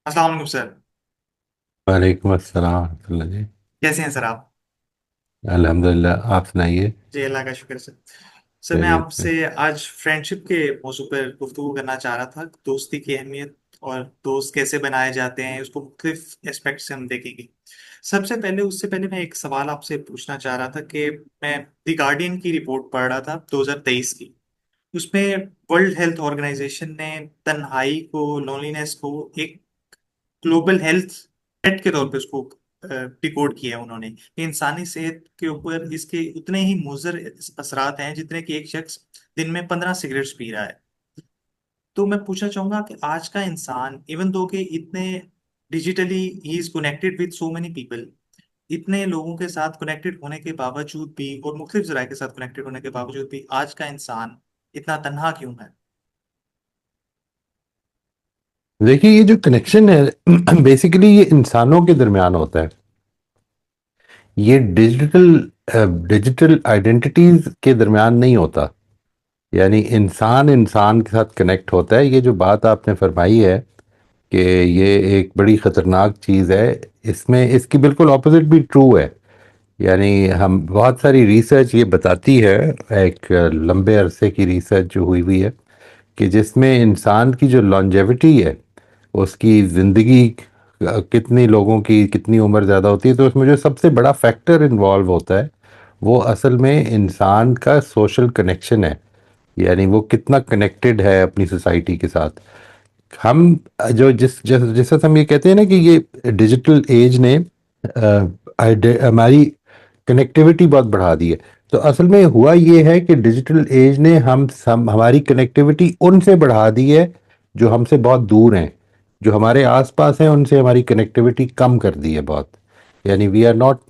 अस्सलाम वालेकुम सर। वालेकुम अस्सलाम रहमतुल्लाह जी। कैसे हैं सर आप? अल्हम्दुलिल्लाह, आप सुनाइए। जी अल्लाह का शुक्र सर। सर मैं खैरियत से। आपसे आज फ्रेंडशिप के मौजू पर गुफ्तगू करना चाह रहा था। दोस्ती की अहमियत और दोस्त कैसे बनाए जाते हैं उसको मुख्तलिफ एस्पेक्ट से हम देखेंगे। सबसे पहले उससे पहले मैं एक सवाल आपसे पूछना चाह रहा था कि मैं द गार्डियन की रिपोर्ट पढ़ रहा था 2023 की। उसमें वर्ल्ड हेल्थ ऑर्गेनाइजेशन ने तन्हाई को, लोनलीनेस को एक ग्लोबल हेल्थ थ्रेट के तौर पे उसको डिकोड किया है उन्होंने कि इंसानी सेहत के ऊपर इसके उतने ही मुज़र असरात हैं जितने कि एक शख्स दिन में 15 सिगरेट्स पी रहा है। तो मैं पूछना चाहूंगा कि आज का इंसान इवन दो कि इतने digitally he is connected with so many people, इतने लोगों के साथ कनेक्टेड होने के बावजूद भी और मुख्तलिफ जराये के साथ कनेक्टेड होने के बावजूद भी आज का इंसान इतना तन्हा क्यों है? देखिए, ये जो कनेक्शन है बेसिकली ये इंसानों के दरमियान होता है। ये डिजिटल आइडेंटिटीज के दरमियान नहीं होता। यानी इंसान इंसान के साथ कनेक्ट होता है। ये जो बात आपने फरमाई है कि ये एक बड़ी ख़तरनाक चीज़ है, इसमें इसकी बिल्कुल ऑपोजिट भी ट्रू है। यानी हम बहुत सारी रिसर्च ये बताती है, एक लंबे अरसे की रिसर्च जो हुई हुई है, कि जिसमें इंसान की जो लॉन्जेविटी है, उसकी ज़िंदगी कितनी लोगों की कितनी उम्र ज़्यादा होती है, तो उसमें जो सबसे बड़ा फैक्टर इन्वॉल्व होता है वो असल में इंसान का सोशल कनेक्शन है। यानी वो कितना कनेक्टेड है अपनी सोसाइटी के साथ। हम जो जिस हम ये कहते हैं ना कि ये डिजिटल एज ने हमारी कनेक्टिविटी बहुत बढ़ा दी है। तो असल में हुआ ये है कि डिजिटल एज ने हमारी कनेक्टिविटी उनसे बढ़ा दी है जो हमसे बहुत दूर हैं। जो हमारे आसपास हैं उनसे हमारी कनेक्टिविटी कम कर दी है बहुत। यानी वी आर नॉट,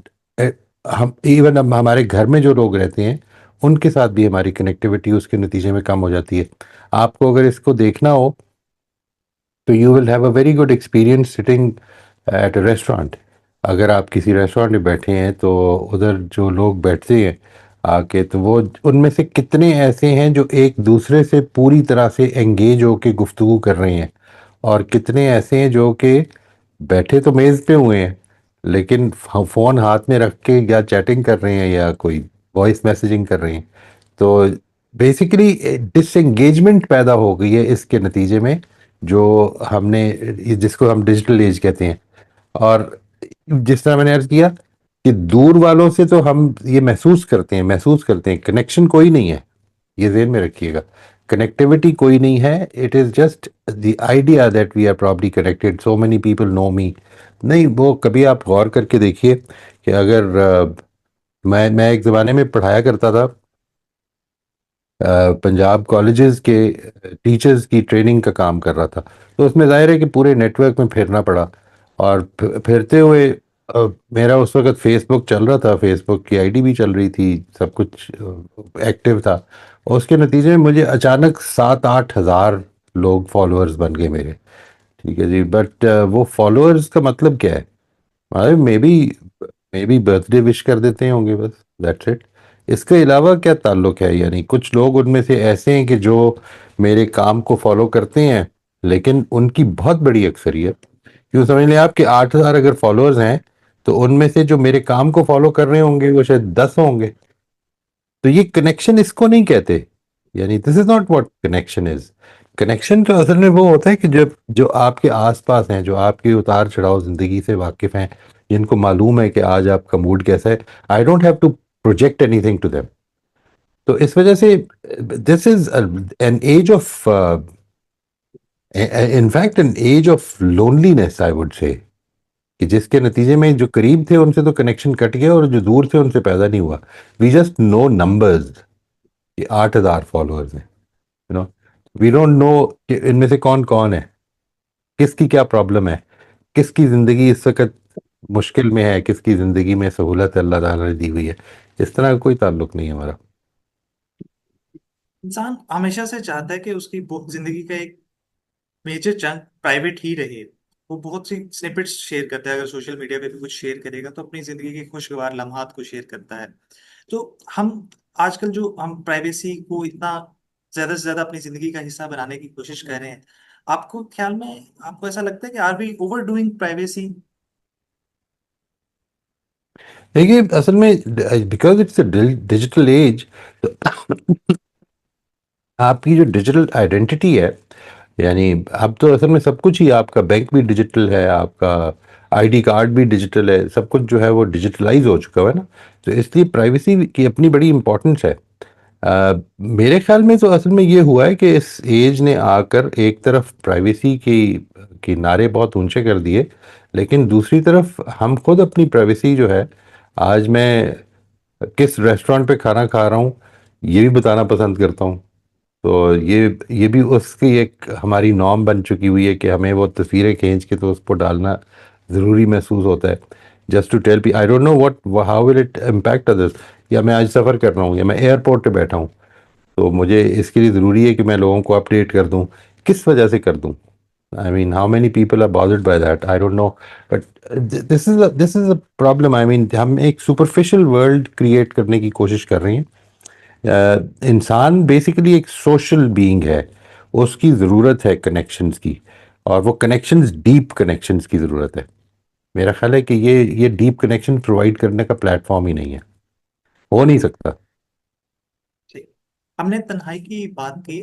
हम इवन हम हमारे घर में जो लोग रहते हैं उनके साथ भी हमारी कनेक्टिविटी उसके नतीजे में कम हो जाती है। आपको अगर इसको देखना हो तो you will have a very good experience sitting at a restaurant. अगर आप किसी रेस्टोरेंट में बैठे हैं तो उधर जो लोग बैठते हैं आके, तो वो उनमें से कितने ऐसे हैं जो एक दूसरे से पूरी तरह से एंगेज होके गुफ्तगू कर रहे हैं, और कितने ऐसे हैं जो कि बैठे तो मेज़ पे हुए हैं लेकिन फ़ोन हाथ में रख के या चैटिंग कर रहे हैं या कोई वॉइस मैसेजिंग कर रहे हैं। तो बेसिकली डिसएंगेजमेंट पैदा हो गई है इसके नतीजे में, जो हमने जिसको हम डिजिटल एज कहते हैं। और जिस तरह मैंने अर्ज किया कि दूर वालों से तो हम ये महसूस करते हैं कनेक्शन कोई नहीं है। ये ज़हन में रखिएगा, कनेक्टिविटी कोई नहीं है। It is just the idea that we are probably connected, so many people know me. नहीं, वो कभी आप गौर करके देखिए कि अगर मैं एक ज़माने में पढ़ाया करता था, पंजाब कॉलेजेस के टीचर्स की ट्रेनिंग का काम कर रहा था। तो उसमें जाहिर है कि पूरे नेटवर्क में फिरना पड़ा। और फिरते हुए मेरा उस वक्त फेसबुक चल रहा था, फेसबुक की आईडी भी चल रही थी, सब कुछ एक्टिव था। और उसके नतीजे में मुझे अचानक 7-8 हज़ार लोग फॉलोअर्स बन गए मेरे। ठीक है जी, बट वो फॉलोअर्स का मतलब क्या है? मे बी बर्थडे विश कर देते होंगे, बस दैट्स इट। इसके अलावा क्या ताल्लुक है? यानी कुछ लोग उनमें से ऐसे हैं कि जो मेरे काम को फॉलो करते हैं, लेकिन उनकी बहुत बड़ी अक्सरियत, क्यों समझ लें आप कि 8 हज़ार अगर फॉलोअर्स हैं तो उनमें से जो मेरे काम को फॉलो कर रहे होंगे वो शायद 10 होंगे। तो ये कनेक्शन इसको नहीं कहते। यानी this is not what connection is. Connection तो असल में वो होता है कि जब जो आपके आसपास हैं, जो आपके उतार चढ़ाव जिंदगी से वाकिफ हैं, जिनको मालूम है कि आज आपका मूड कैसा है, I don't have to project anything to them. तो इस वजह से this is an age of, in fact an age of loneliness I would say, कि जिसके नतीजे में जो करीब थे उनसे तो कनेक्शन कट गया और जो दूर थे उनसे पैदा नहीं हुआ। वी जस्ट नो नंबर्स कि 8 हज़ार फॉलोअर्स हैं, you know. We don't know कि इनमें से कौन कौन है, किसकी क्या प्रॉब्लम है, किसकी जिंदगी इस वक्त मुश्किल में है, किसकी जिंदगी में सहूलत अल्लाह ताला ने दी हुई है। इस तरह का कोई ताल्लुक नहीं है हमारा। इंसान हमेशा से चाहता है कि उसकी जिंदगी का एक मेजर चंक प्राइवेट ही रहे। वो बहुत सी स्निपेट्स शेयर करता है, अगर सोशल मीडिया पे भी कुछ शेयर करेगा तो अपनी जिंदगी के खुशगवार लम्हात को शेयर करता है। तो हम आजकल जो हम प्राइवेसी को इतना ज्यादा से ज्यादा अपनी जिंदगी का हिस्सा बनाने की कोशिश कर रहे हैं, आपको ख्याल में, आपको ऐसा लगता है कि are we over doing privacy? देखिए असल में because it's a digital age, तो आपकी जो डिजिटल आइडेंटिटी है, यानी अब तो असल में सब कुछ ही, आपका बैंक भी डिजिटल है, आपका आईडी कार्ड भी डिजिटल है, सब कुछ जो है वो डिजिटलाइज हो चुका है ना। तो इसलिए प्राइवेसी की अपनी बड़ी इंपॉर्टेंस है। मेरे ख्याल में तो असल में ये हुआ है कि इस एज ने आकर एक तरफ प्राइवेसी की नारे बहुत ऊंचे कर दिए, लेकिन दूसरी तरफ हम खुद अपनी प्राइवेसी जो है, आज मैं किस रेस्टोरेंट पे खाना खा रहा हूँ ये भी बताना पसंद करता हूँ। तो ये भी उसकी एक हमारी नॉर्म बन चुकी हुई है कि हमें वो तस्वीरें खींच के तो उसको डालना ज़रूरी महसूस होता है, just to tell P I don't know what how will it impact others. या मैं आज सफ़र कर रहा हूँ या मैं एयरपोर्ट पे बैठा हूँ, तो मुझे इसके लिए ज़रूरी है कि मैं लोगों को अपडेट कर दूँ। किस वजह से कर दूँ? I mean how many people are bothered by that, I don't know. But this is a problem. I mean हम एक सुपरफिशियल वर्ल्ड क्रिएट करने की कोशिश कर रहे हैं। इंसान बेसिकली एक सोशल बीइंग है, उसकी ज़रूरत है कनेक्शंस की, और वो कनेक्शंस डीप कनेक्शंस की ज़रूरत है। मेरा ख्याल है कि ये डीप कनेक्शन प्रोवाइड करने का प्लेटफॉर्म ही नहीं है, हो नहीं सकता। ठीक। हमने तन्हाई की बात की,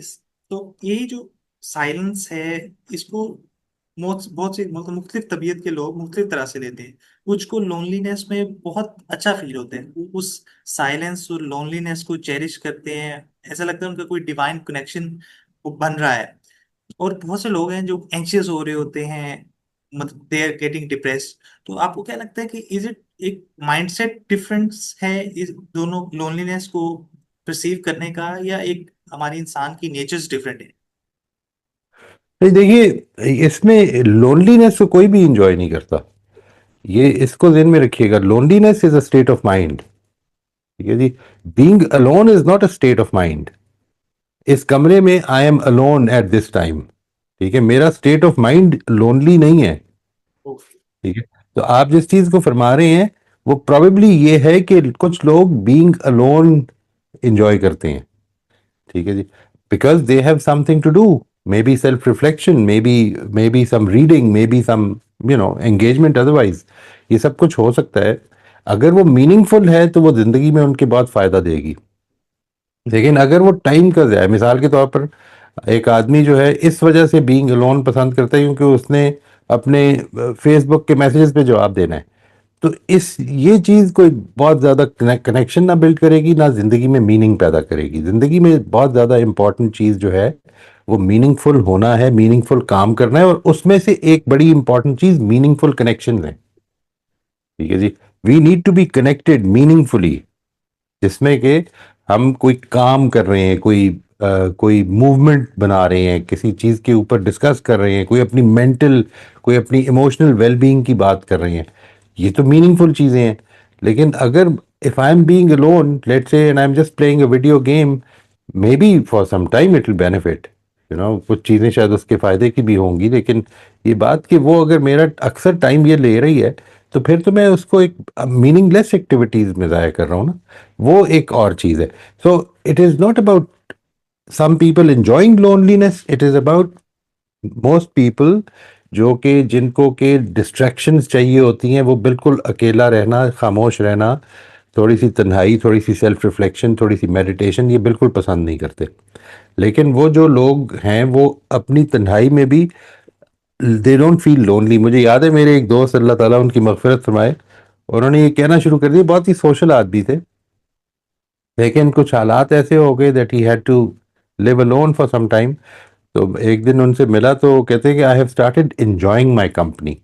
तो ये जो साइलेंस है, इसको बहुत बहुत से मतलब मुख्तलिफ तबीयत के लोग मुख्तलिफ तरह से लेते हैं। कुछ को लोनलीनेस में बहुत अच्छा फील होता है, वो उस साइलेंस और लोनलीनेस को चेरिश करते हैं, ऐसा लगता है उनका कोई डिवाइन कनेक्शन बन रहा है। और बहुत से लोग हैं जो एंशियस हो रहे होते हैं, मतलब दे आर गेटिंग डिप्रेस्ड। तो आपको क्या लगता है कि इज इट एक माइंडसेट डिफरेंस है इस दोनों लोनलीनेस को परसीव करने का, या एक हमारी इंसान की नेचर्स डिफरेंट है? नहीं देखिए, इसमें लोनलीनेस को कोई भी इंजॉय नहीं करता। ये इसको ध्यान में रखिएगा, loneliness is a state of mind. ठीक है जी। Being alone is not a state of mind. इस कमरे में I am alone at this time, ठीक है, मेरा स्टेट ऑफ माइंड लोनली नहीं है। ओके। ठीक है। तो आप जिस चीज को फरमा रहे हैं वो प्रोबेबली ये है कि कुछ लोग बीइंग अलोन एंजॉय करते हैं। ठीक है जी। Because they have something to do, maybe self reflection, maybe some reading, maybe some engagement otherwise. ये सब कुछ हो सकता है। अगर वो मीनिंगफुल है तो वो जिंदगी में उनके बहुत फायदा देगी। लेकिन अगर वो टाइम का ज़ाया, मिसाल के तौर पर एक आदमी जो है इस वजह से बीइंग अलोन पसंद करता है क्योंकि उसने अपने फेसबुक के मैसेजेस पे जवाब देना है, तो इस ये चीज़ कोई बहुत ज़्यादा कनेक्शन ना बिल्ड करेगी, ना ज़िंदगी में मीनिंग पैदा करेगी। ज़िंदगी में बहुत ज़्यादा इंपॉर्टेंट चीज़ जो है वो मीनिंगफुल होना है, मीनिंगफुल काम करना है, और उसमें से एक बड़ी इंपॉर्टेंट चीज़ मीनिंगफुल कनेक्शन है। ठीक है जी। We need to be connected meaningfully, जिसमें कि हम कोई काम कर रहे हैं, कोई मूवमेंट बना रहे हैं, किसी चीज़ के ऊपर डिस्कस कर रहे हैं, कोई अपनी इमोशनल वेलबींग की बात कर रहे हैं। ये तो मीनिंगफुल चीज़ें हैं। लेकिन अगर if I am being alone let's say and I am just playing a video game, maybe for some time it will benefit, कुछ चीज़ें शायद उसके फायदे की भी होंगी, लेकिन ये बात कि वो अगर मेरा अक्सर टाइम ये ले रही है, तो फिर तो मैं उसको एक मीनिंगलेस एक्टिविटीज में ज़ाया कर रहा हूँ ना। वो एक और चीज़ है। So it is not about some people enjoying loneliness, it is about most people जो कि जिनको के डिस्ट्रैक्शंस चाहिए होती हैं, वो बिल्कुल अकेला रहना, खामोश रहना, थोड़ी सी तन्हाई, थोड़ी सी सेल्फ रिफ्लेक्शन, थोड़ी सी मेडिटेशन, ये बिल्कुल पसंद नहीं करते। लेकिन वो जो लोग हैं वो अपनी तन्हाई में भी दे डोंट फील लोनली। मुझे याद है मेरे एक दोस्त, अल्लाह ताला उनकी मगफिरत फरमाए, उन्होंने ये कहना शुरू कर दिया, बहुत ही सोशल आदमी थे, लेकिन कुछ हालात ऐसे हो गए that he had to live alone for some time. तो एक दिन उनसे मिला तो वो कहते हैं कि I have started enjoying my company.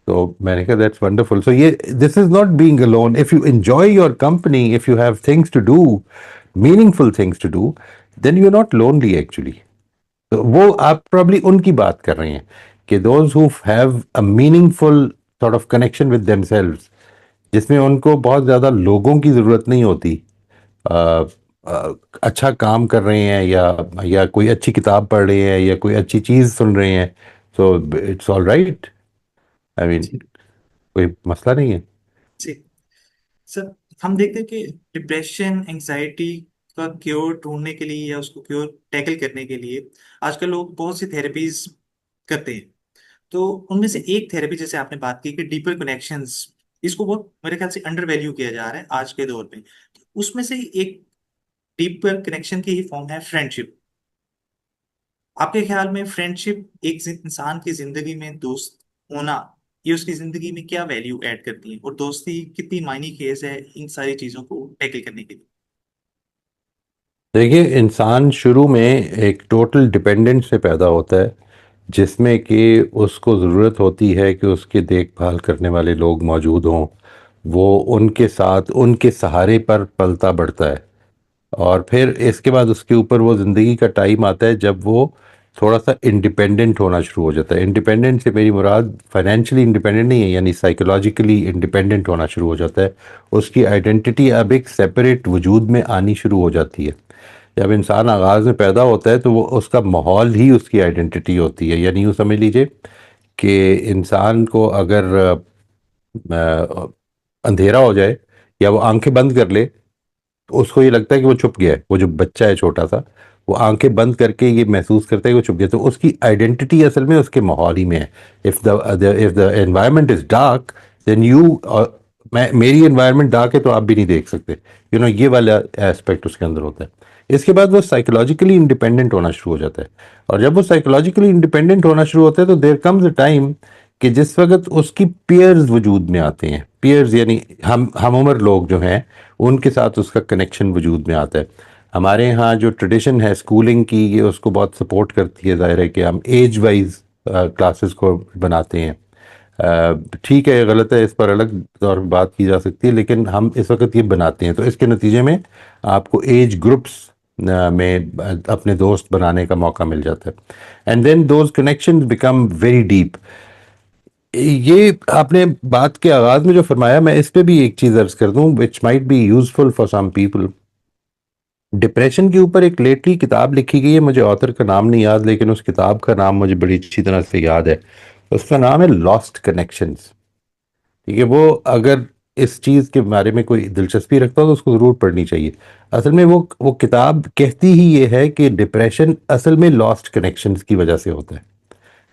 तो मैंने कहा दैट्स वंडरफुल। सो ये this is not being alone. If you enjoy your company, if you have things to do, meaningful things to do, then you are not lonely actually. तो वो आप probably उनकी बात कर रहे हैं कि those who have a meaningful sort of connection with themselves, जिसमें उनको बहुत ज़्यादा लोगों की ज़रूरत नहीं होती। अ, अच्छा काम कर रहे हैं या कोई अच्छी किताब पढ़ रहे हैं या कोई अच्छी चीज़ सुन रहे हैं, so it's all right. I mean जी। कोई मसला नहीं है। जी। सर, हम देखते हैं कि डिप्रेशन, एंजाइटी का क्योर ढूंढने के लिए या उसको क्योर टैकल करने के लिए आजकल लोग बहुत सी थेरेपीज करते हैं। तो उनमें से एक थेरेपी जैसे आपने बात की कि डीपर कनेक्शंस, इसको बहुत मेरे ख्याल से अंडर वैल्यू किया जा रहा है आज के दौर में। तो उसमें से एक डीपर कनेक्शन की ही फॉर्म है फ्रेंडशिप। आपके ख्याल में फ्रेंडशिप एक इंसान की जिंदगी में दोस्त होना, ये उसकी जिंदगी में क्या वैल्यू ऐड करती है, और दोस्ती कितनी मायने खेज है इन सारी चीजों को टैकल करने के लिए? देखिए, इंसान शुरू में एक टोटल डिपेंडेंट से पैदा होता है, जिसमें कि उसको ज़रूरत होती है कि उसके देखभाल करने वाले लोग मौजूद हों, वो उनके साथ उनके सहारे पर पलता बढ़ता है। और फिर इसके बाद उसके ऊपर वो ज़िंदगी का टाइम आता है जब वो थोड़ा सा इंडिपेंडेंट होना शुरू हो जाता है। इंडिपेंडेंट से मेरी मुराद फाइनेंशियली इंडिपेंडेंट नहीं है, यानी साइकोलॉजिकली इंडिपेंडेंट होना शुरू हो जाता है। उसकी आइडेंटिटी अब एक सेपरेट वजूद में आनी शुरू हो जाती है। जब इंसान आगाज़ में पैदा होता है तो वो उसका माहौल ही उसकी आइडेंटिटी होती है। यानी यूँ समझ लीजिए कि इंसान को अगर अंधेरा हो जाए या वो आंखें बंद कर ले, तो उसको ये लगता है कि वो छुप गया है। वो जो बच्चा है छोटा सा, वो आंखें बंद करके ये महसूस करता है कि वो छुप गया। तो उसकी आइडेंटिटी असल में उसके माहौल ही में है। If the environment is dark, then you, मैं मेरी एनवायरनमेंट डार्क है तो आप भी नहीं देख सकते। ये वाला एस्पेक्ट उसके अंदर होता है। इसके बाद वो साइकोलॉजिकली इंडिपेंडेंट होना शुरू हो जाता है। और जब वो साइकोलॉजिकली इंडिपेंडेंट होना शुरू होता है तो देयर कम्स अ टाइम कि जिस वक्त उसकी पियर्स वजूद में आते हैं। पियर्स यानी हम उम्र लोग जो हैं, उनके साथ उसका कनेक्शन वजूद में आता है। हमारे यहाँ जो ट्रेडिशन है स्कूलिंग की, ये उसको बहुत सपोर्ट करती है। ज़ाहिर है कि हम एज वाइज क्लासेस को बनाते हैं। ठीक है, गलत है, इस पर अलग तौर पर बात की जा सकती है, लेकिन हम इस वक्त ये बनाते हैं। तो इसके नतीजे में आपको एज ग्रुप्स में अपने दोस्त बनाने का मौका मिल जाता है। And then those connections become very deep. ये आपने बात के आगाज में जो फरमाया, मैं इस पे भी एक चीज अर्ज कर दूं which might be useful for some people. Depression के ऊपर एक लेटली किताब लिखी गई है, मुझे ऑथर का नाम नहीं याद, लेकिन उस किताब का नाम मुझे बड़ी अच्छी तरह से याद है। उसका नाम है लॉस्ट कनेक्शंस। ठीक है, वो अगर इस चीज के बारे में कोई दिलचस्पी रखता हो तो उसको जरूर पढ़नी चाहिए। असल में वो किताब कहती ही ये है कि डिप्रेशन असल में लॉस्ट कनेक्शंस की वजह से होता है।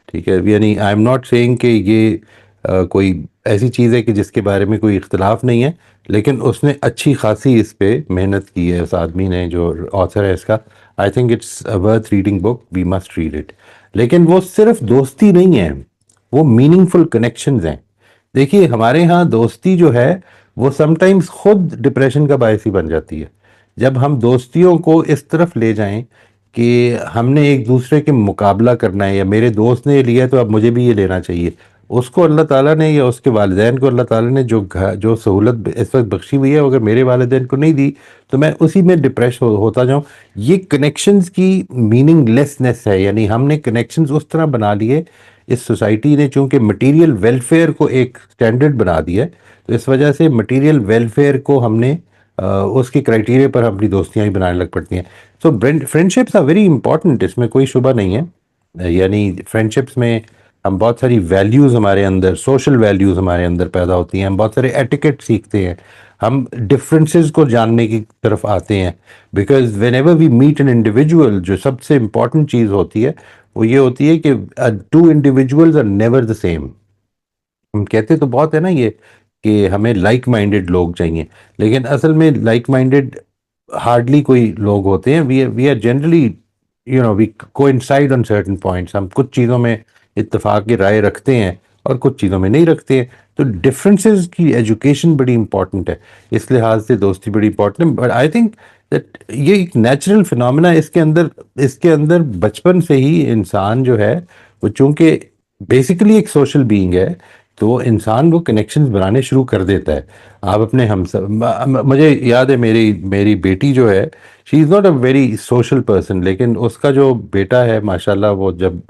ठीक है, यानी आई एम नॉट सेइंग कि ये कोई ऐसी चीज़ है कि जिसके बारे में कोई इख्तलाफ नहीं है, लेकिन उसने अच्छी खासी इस पे मेहनत की है, उस आदमी ने जो ऑथर है इसका। I think it's a worth reading book, we must read it. लेकिन वो सिर्फ दोस्ती नहीं है, वो मीनिंगफुल कनेक्शंस हैं। देखिए, हमारे यहाँ दोस्ती जो है वो समटाइम्स खुद डिप्रेशन का बायस ही बन जाती है। जब हम दोस्तियों को इस तरफ ले जाएं कि हमने एक दूसरे के मुकाबला करना है, या मेरे दोस्त ने ये लिया है तो अब मुझे भी ये लेना चाहिए। उसको अल्लाह ताला ने या उसके वालिदैन को अल्लाह ताला ने जो सहूलत इस वक्त बख्शी हुई है, अगर मेरे वालिदैन को नहीं दी तो मैं उसी में डिप्रेस होता जाऊं। ये कनेक्शंस की मीनिंगलेसनेस है। यानी हमने कनेक्शंस उस तरह बना लिए, इस सोसाइटी ने चूंकि मटेरियल वेलफेयर को एक स्टैंडर्ड बना दिया है, तो इस वजह से मटेरियल वेलफेयर को हमने उसके क्राइटेरिया पर अपनी दोस्तियां ही बनाने लग पड़ती हैं। सो फ्रेंडशिप्स आर वेरी इंपॉर्टेंट, इसमें कोई शुबा नहीं है। यानी फ्रेंडशिप्स में हम बहुत सारी वैल्यूज़, हमारे अंदर सोशल वैल्यूज़ हमारे अंदर पैदा होती हैं, हम बहुत सारे एटिकेट सीखते हैं, हम डिफरेंसेस को जानने की तरफ आते हैं। Because whenever we meet an individual, जो सबसे इंपॉर्टेंट चीज़ होती है वो ये होती है कि two individuals are never the same. हम कहते तो बहुत है ना ये, कि हमें लाइक माइंडेड लोग चाहिए, लेकिन असल में लाइक माइंडेड हार्डली कोई लोग होते हैं। We are generally, we coincide on certain points. हम कुछ चीज़ों में इत्तेफाक की राय रखते हैं और कुछ चीज़ों में नहीं रखते हैं। तो डिफरेंसेस की एजुकेशन बड़ी इंपॉर्टेंट है, इस लिहाज से दोस्ती बड़ी इंपॉर्टेंट है। बट आई थिंक दैट ये एक नेचुरल फिनोमेना, इसके अंदर बचपन से ही इंसान जो है वो चूंकि बेसिकली एक सोशल बीइंग है, तो इंसान वो कनेक्शंस बनाने शुरू कर देता है। आप अपने हम सब मुझे याद है, मेरी मेरी बेटी जो है, she is not a very social person, लेकिन उसका जो बेटा है माशाल्लाह, वो जब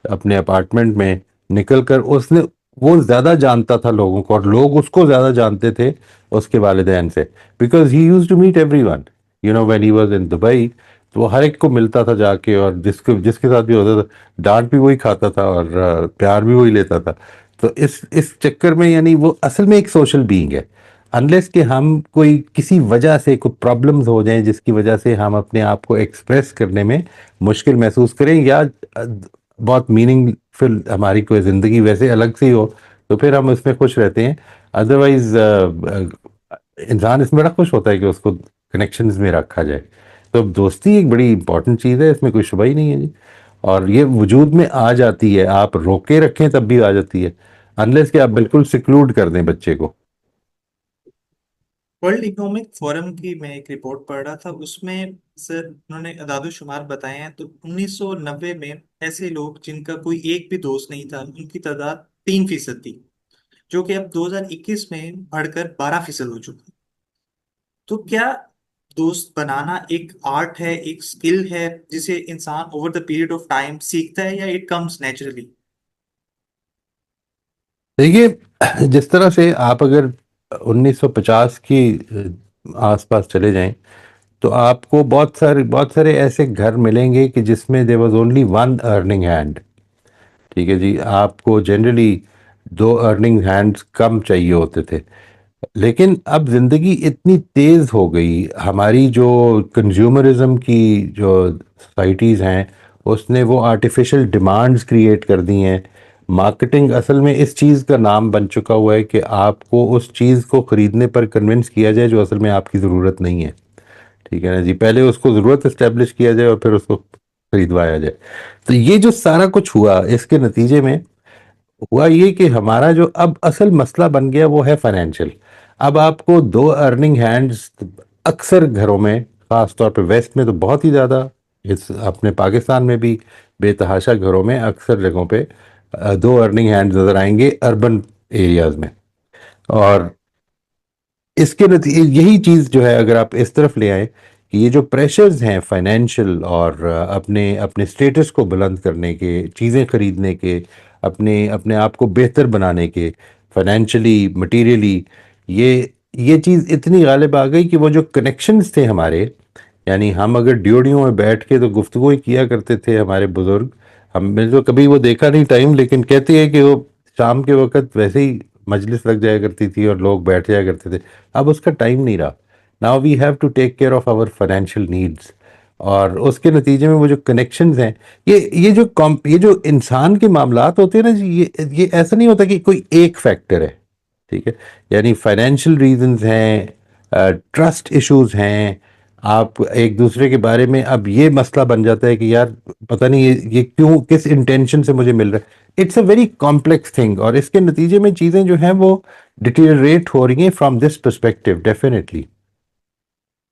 अपने अपार्टमेंट में निकल कर उसने, वो ज़्यादा जानता था लोगों को और लोग उसको ज़्यादा जानते थे उसके वालिदैन से। Because he used to meet every one, when he was in Dubai. तो वो हर एक को मिलता था जाके, और जिसके जिसके साथ भी होता था, डांट भी वही खाता था और प्यार भी वही लेता था। तो इस चक्कर में, यानी वो असल में एक सोशल बीइंग है। अनलेस कि हम कोई किसी वजह से कोई प्रॉब्लम्स हो जाएं जिसकी वजह से हम अपने आप को एक्सप्रेस करने में मुश्किल महसूस करें, या बहुत मीनिंग फुलफिल हमारी कोई ज़िंदगी वैसे अलग से ही हो, तो फिर हम इसमें खुश रहते हैं। अदरवाइज इंसान इसमें बड़ा खुश होता है कि उसको कनेक्शंस में रखा जाए। तो दोस्ती एक बड़ी इंपॉर्टेंट चीज़ है, इसमें कोई शुबा ही नहीं है जी। और ये वजूद में आ जाती है, आप रोके रखें तब भी आ जाती है, अनलेस कि आप बिल्कुल सिक्लूड कर दें बच्चे को। वर्ल्ड इकोनॉमिक फोरम की मैं एक रिपोर्ट पढ़ रहा था, उसमें सर उन्होंने अदाद-ओ-शुमार बताए हैं, तो 1990 में ऐसे लोग जिनका कोई एक भी दोस्त नहीं था उनकी तादाद 3% थी, जो कि अब 2021 में बढ़कर 12% हो चुकी। तो क्या दोस्त बनाना एक आर्ट है, एक स्किल है जिसे इंसान over the period of time सीखता है, या इट कम्स नेचुरली? देखिए, जिस तरह से आप अगर 1950 की आसपास चले जाएं, तो आपको बहुत सारे ऐसे घर मिलेंगे कि जिसमें there was only one earning hand. ठीक है जी, आपको जनरली दो अर्निंग हैंड्स कम चाहिए होते थे। लेकिन अब जिंदगी इतनी तेज हो गई, हमारी जो कंज्यूमरिज्म की जो सोसाइटीज़ हैं, उसने वो आर्टिफिशियल डिमांड्स क्रिएट कर दी हैं। मार्केटिंग असल में इस चीज़ का नाम बन चुका हुआ है कि आपको उस चीज़ को ख़रीदने पर कन्विंस किया जाए जो असल में आपकी ज़रूरत नहीं है। ठीक है ना जी, पहले उसको ज़रूरत इस्टेब्लिश किया जाए और फिर उसको खरीदवाया जाए। तो ये जो सारा कुछ हुआ, इसके नतीजे में हुआ ये कि हमारा जो अब असल मसला बन गया वो है फाइनेंशियल। अब आपको दो अर्निंग हैंड्स अक्सर घरों में, खास तौर पे वेस्ट में तो बहुत ही ज़्यादा, इस अपने पाकिस्तान में भी बेतहाशा घरों में अक्सर जगहों पे दो अर्निंग हैंड्स नजर आएंगे अर्बन एरियाज में। और इसके नतीजे यही चीज़ जो है, अगर आप इस तरफ ले आए कि ये जो प्रेशर्स हैं फाइनेंशियल और अपने अपने स्टेटस को बुलंद करने के, चीज़ें खरीदने के, अपने अपने आप को बेहतर बनाने के, फाइनेंशियली मटेरियली, ये चीज़ इतनी गालिब आ गई कि वो जो कनेक्शंस थे हमारे, यानी हम अगर ड्योढ़ियों में बैठ के तो गुफ्तगू ही किया करते थे हमारे बुजुर्ग। हमने तो कभी वो देखा नहीं टाइम, लेकिन कहते हैं कि वो शाम के वक्त वैसे ही मजलिस लग जाया करती थी और लोग बैठ जाया करते थे। अब उसका टाइम नहीं रहा। Now we have to take care of our financial needs. और उसके नतीजे में वो जो कनेक्शंस हैं, ये जो इंसान के मामलात होते हैं ना जी, ये ऐसा नहीं होता कि कोई एक फैक्टर है। ठीक है, यानी फाइनेंशियल रीजंस हैं, ट्रस्ट इश्यूज हैं, आप एक दूसरे के बारे में, अब ये मसला बन जाता है कि यार पता नहीं ये क्यों, किस इंटेंशन से मुझे मिल रहा है। It's a very complex thing, और इसके नतीजे में चीज़ें जो हैं वो डिटीरियरेट हो रही हैं फ्रॉम दिस पर्सपेक्टिव डेफिनेटली।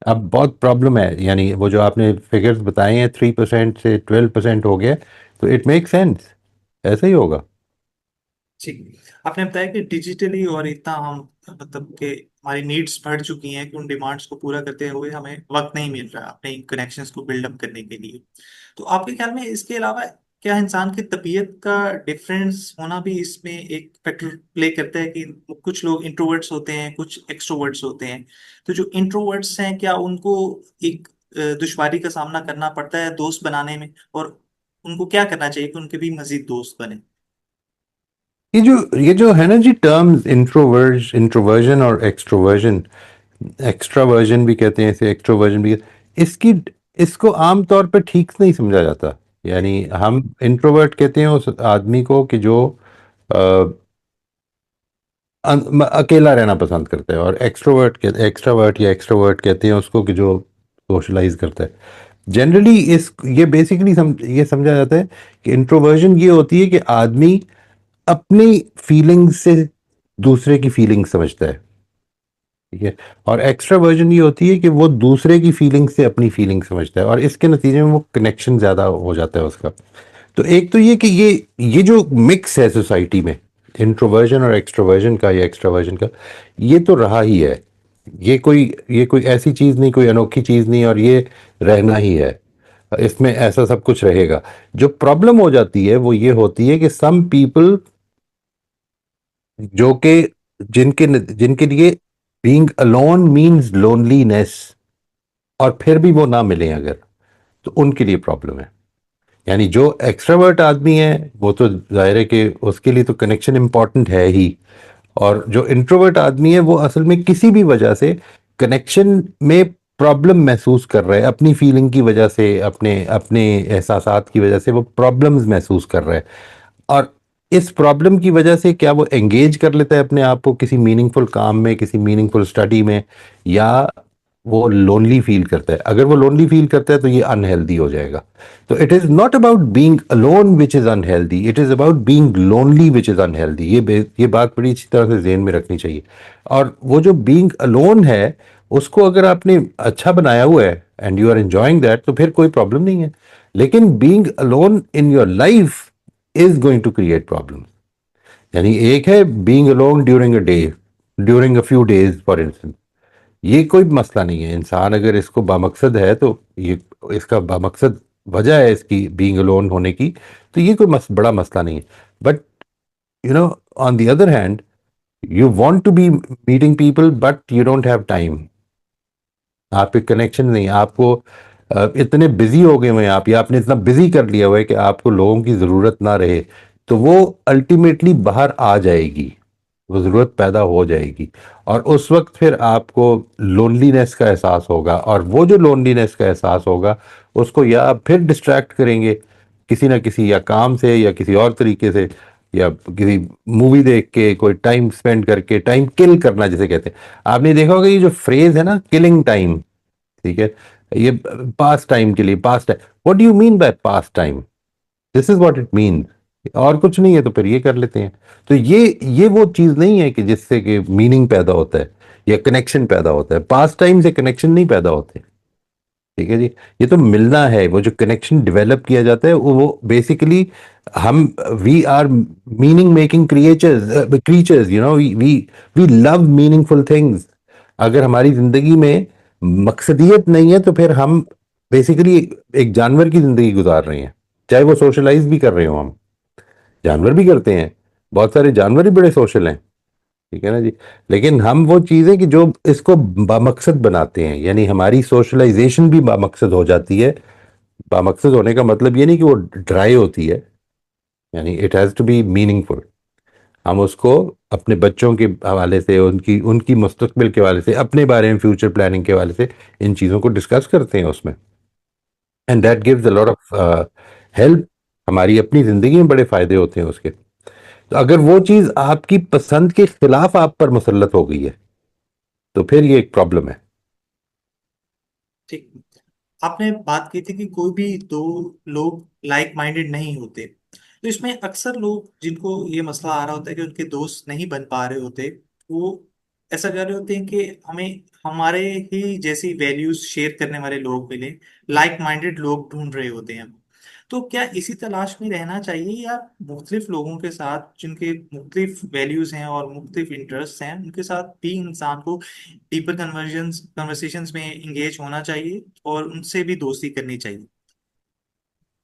अब बहुत प्रॉब्लम है, यानी वो जो आपने फिगर्स बताए हैं 3% से 12% हो गया, तो इट मेक सेंस, ऐसा ही होगा। ठीक। आपने बताया कि डिजिटली और इतना हम मतलब कि हमारी नीड्स बढ़ चुकी हैं कि उन डिमांड्स को पूरा करते हुए हमें वक्त नहीं मिल रहा अपने कनेक्शंस को बिल्डअप करने के लिए। तो आपके ख्याल में इसके अलावा क्या इंसान की तबीयत का डिफरेंस होना भी इसमें एक फैक्टर प्ले करता है, कि कुछ लोग इंट्रोवर्ट्स होते हैं, कुछ एक्सट्रोवर्ट्स होते हैं? तो जो इंट्रोवर्ट्स हैं, क्या उनको एक दुश्वारी का सामना करना पड़ता है दोस्त बनाने में, और उनको क्या करना चाहिए कि उनके भी मजीद दोस्त बने? ये जो है ना जी, टर्म्स इंट्रोवर्जन और एक्सट्रोवर्जन, एक्स्ट्रावर्जन भी कहते हैं इसे, एक्सट्रोवर्जन भी इसकी इसको आम तौर पे ठीक से नहीं समझा जाता। यानी हम इंट्रोवर्ट कहते हैं उस आदमी को कि जो अ, अकेला रहना पसंद करता है, और एक्स्ट्रावर्ट या एक्सट्रोवर्ट कहते हैं उसको कि जो सोशलाइज करता है। जनरली इस ये बेसिकली ये समझा जाता है कि इंट्रोवर्जन ये होती है कि आदमी अपनी फीलिंग्स से दूसरे की फीलिंग्स समझता है। ठीक है, और एक्स्ट्रा वर्जन ये होती है कि वो दूसरे की फीलिंग से अपनी फीलिंग समझता है, और इसके नतीजे में वो कनेक्शन ज्यादा हो जाता है उसका। तो एक तो ये कि ये जो मिक्स है सोसाइटी में, इंट्रोवर्जन और एक्सट्रोवर्जन का या एक्स्ट्रावर्जन का, ये तो रहा ही है। ये कोई ऐसी चीज नहीं, कोई अनोखी चीज नहीं, और ये रहना ही है, इसमें ऐसा सब कुछ रहेगा। जो प्रॉब्लम हो जाती है वो ये होती है कि सम पीपल जो कि जिनके जिनके लिए बीइंग अलोन मीन्स लोनलीनेस, और फिर भी वो ना मिले अगर, तो उनके लिए प्रॉब्लम है। यानी जो एक्सट्रावर्ट आदमी है वो तो जाहिर है कि उसके लिए तो कनेक्शन इंपॉर्टेंट है ही, और जो इंट्रोवर्ट आदमी है वो असल में किसी भी वजह से कनेक्शन में प्रॉब्लम महसूस कर रहा है, अपनी फीलिंग की वजह से, अपने अपने एहसासात की वजह से वो प्रॉब्लम्स महसूस कर रहा है। और इस प्रॉब्लम की वजह से क्या वो एंगेज कर लेता है अपने आप को किसी मीनिंगफुल काम में, किसी मीनिंगफुल स्टडी में, या वो लोनली फील करता है? अगर वो लोनली फील करता है तो ये अनहेल्दी हो जाएगा। तो it is not about being alone which is unhealthy, it is about being lonely which is unhealthy. ये बात बड़ी अच्छी तरह से जहन में रखनी चाहिए। और वो जो बीइंग अलोन है, उसको अगर आपने अच्छा बनाया हुआ है and you are enjoying that, तो फिर कोई प्रॉब्लम नहीं है। लेकिन being alone in your life is going to create problem. यानी एक है being alone during a day, during a few days for instance, ये कोई मसला नहीं है। इंसान अगर इसको बामकसद है तो ये, इसका बामकसद वजह है इसकी बीइंग अलोन होने की, तो ये कोई बड़ा मसला नहीं है। But you know, on the other hand, you want to be meeting people but you don't have time. आप पे कनेक्शन नहीं, आपको इतने बिजी हो गए हुए हैं आप, या आपने इतना बिजी कर लिया हुआ है कि आपको लोगों की जरूरत ना रहे, तो वो अल्टीमेटली बाहर आ जाएगी, वो जरूरत पैदा हो जाएगी। और उस वक्त फिर आपको लोनलीनेस का एहसास होगा, और वो जो लोनलीनेस का एहसास होगा, उसको या आप फिर डिस्ट्रैक्ट करेंगे किसी ना किसी, या काम से या किसी और तरीके से, या किसी मूवी देख के, कोई टाइम स्पेंड करके, टाइम किल करना जिसे कहते हैं। आपने देखा होगा ये जो फ्रेज है ना, किलिंग टाइम, ठीक है, ये पास टाइम के लिए, pass time, what do you mean by pass time? This is what it mean. और कुछ नहीं है तो फिर ये कर लेते हैं। तो ये वो चीज नहीं है कि जिससे कि मीनिंग पैदा होता है या कनेक्शन पैदा होता है। पास टाइम से कनेक्शन नहीं पैदा होते, ठीक है जी। ये तो मिलना है, वो जो कनेक्शन डेवलप किया जाता है वो बेसिकली हम, we are meaning making creatures, creatures, you know, we we we love meaningful things. अगर हमारी जिंदगी में मकसदियत नहीं है तो फिर हम बेसिकली एक जानवर की जिंदगी गुजार रहे हैं, चाहे वो सोशलाइज भी कर रहे हो हम। जानवर भी करते हैं, बहुत सारे जानवर ही बड़े सोशल हैं, ठीक है ना जी। लेकिन हम वो चीजें कि जो इसको बामकसद बनाते हैं, यानी हमारी सोशलाइजेशन भी बामकसद हो जाती है। बामकसद होने का मतलब ये नहीं कि वो ड्राई होती है, यानी it has to be meaningful. हम उसको अपने बच्चों के हवाले से, उनकी उनकी मुस्तकबिल के हवाले से, अपने बारे में फ्यूचर प्लानिंग के हवाले से इन चीज़ों को डिस्कस करते हैं उसमें। And that gives a lot of help. हमारी अपनी जिंदगी में बड़े फायदे होते हैं उसके। तो अगर वो चीज़ आपकी पसंद के खिलाफ आप पर मुसल्लत हो गई है, तो फिर ये एक प्रॉब्लम है। ठीक। आपने बात की थी कि कोई भी दो लोग लाइक माइंडेड नहीं होते, तो इसमें अक्सर लोग जिनको ये मसला आ रहा होता है कि उनके दोस्त नहीं बन पा रहे होते, वो ऐसा कर रहे होते हैं कि हमें हमारे ही जैसी वैल्यूज शेयर करने वाले लोग मिले, लाइक माइंडेड लोग ढूंढ रहे होते हैं। तो क्या इसी तलाश में रहना चाहिए, या मुख्तलिफ लोगों के साथ जिनके मुख्तलिफ वैल्यूज हैं और मुख्तलिफ इंटरेस्ट हैं, उनके साथ भी इंसान को डीपर कन्वर्सेशंस में इंगेज होना चाहिए और उनसे भी दोस्ती करनी चाहिए?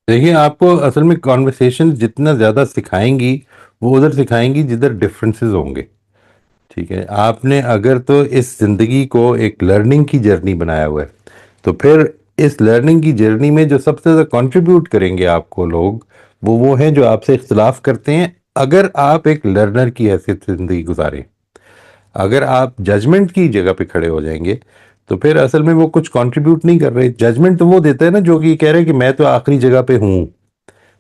देखिए, आपको असल में कॉन्वर्सेशन जितना ज़्यादा सिखाएंगी, वो उधर सिखाएंगी जिधर डिफरेंसेस होंगे, ठीक है। आपने अगर तो इस जिंदगी को एक लर्निंग की जर्नी बनाया हुआ है, तो फिर इस लर्निंग की जर्नी में जो सबसे ज़्यादा कंट्रीब्यूट करेंगे आपको लोग, वो हैं जो आपसे इख्तलाफ करते हैं। अगर आप एक लर्नर की हैसियत से ज़िंदगी गुजारें, अगर आप जजमेंट की जगह पे खड़े हो जाएंगे, तो फिर असल में वो कुछ कंट्रीब्यूट नहीं कर रहे। जजमेंट तो वो देता है ना जो कि कह रहे हैं कि मैं तो आखिरी जगह पे हूँ,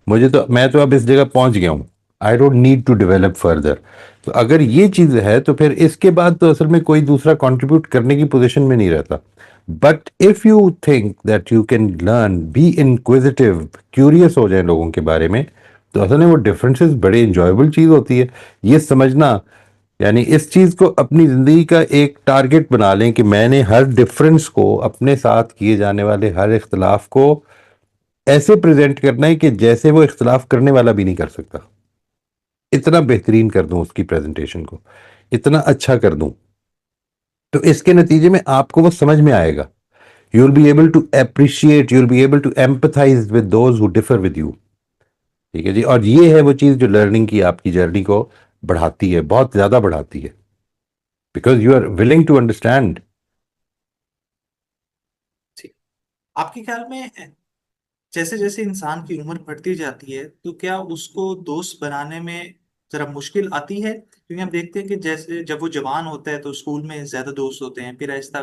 मुझे तो, मैं तो अब इस जगह पहुंच गया हूं, I don't need to develop further. तो अगर ये चीज है तो फिर इसके बाद तो असल में कोई दूसरा कंट्रीब्यूट करने की पोजीशन में नहीं रहता। But if you think that you can learn, be inquisitive, curious हो जाए लोगों के बारे में, तो असल में वो डिफरेंसेस बड़ी इंजॉयबल चीज होती है। ये समझना, यानी इस चीज को अपनी जिंदगी का एक टारगेट बना लें कि मैंने हर डिफरेंस को, अपने साथ किए जाने वाले हर इख्तलाफ को ऐसे प्रेजेंट करना है कि जैसे वो इख्तलाफ करने वाला भी नहीं कर सकता। इतना बेहतरीन कर दूं उसकी प्रेजेंटेशन को, इतना अच्छा कर दूं, तो इसके नतीजे में आपको वो समझ में आएगा। You will be able to appreciate, you will be able to empathize with those who differ with you, ठीक है जी। और ये है वो चीज जो लर्निंग की आपकी जर्नी को बढ़ाती है, बहुत ज्यादा बढ़ाती है, because you are willing to understand. ठीक। आपके ख्याल में जैसे जैसे इंसान की उम्र बढ़ती जाती है, तो क्या उसको दोस्त बनाने में जरा मुश्किल आती है, क्योंकि हम देखते हैं कि जैसे जब वो जवान होता है तो स्कूल में ज्यादा दोस्त होते हैं, फिर ऐसा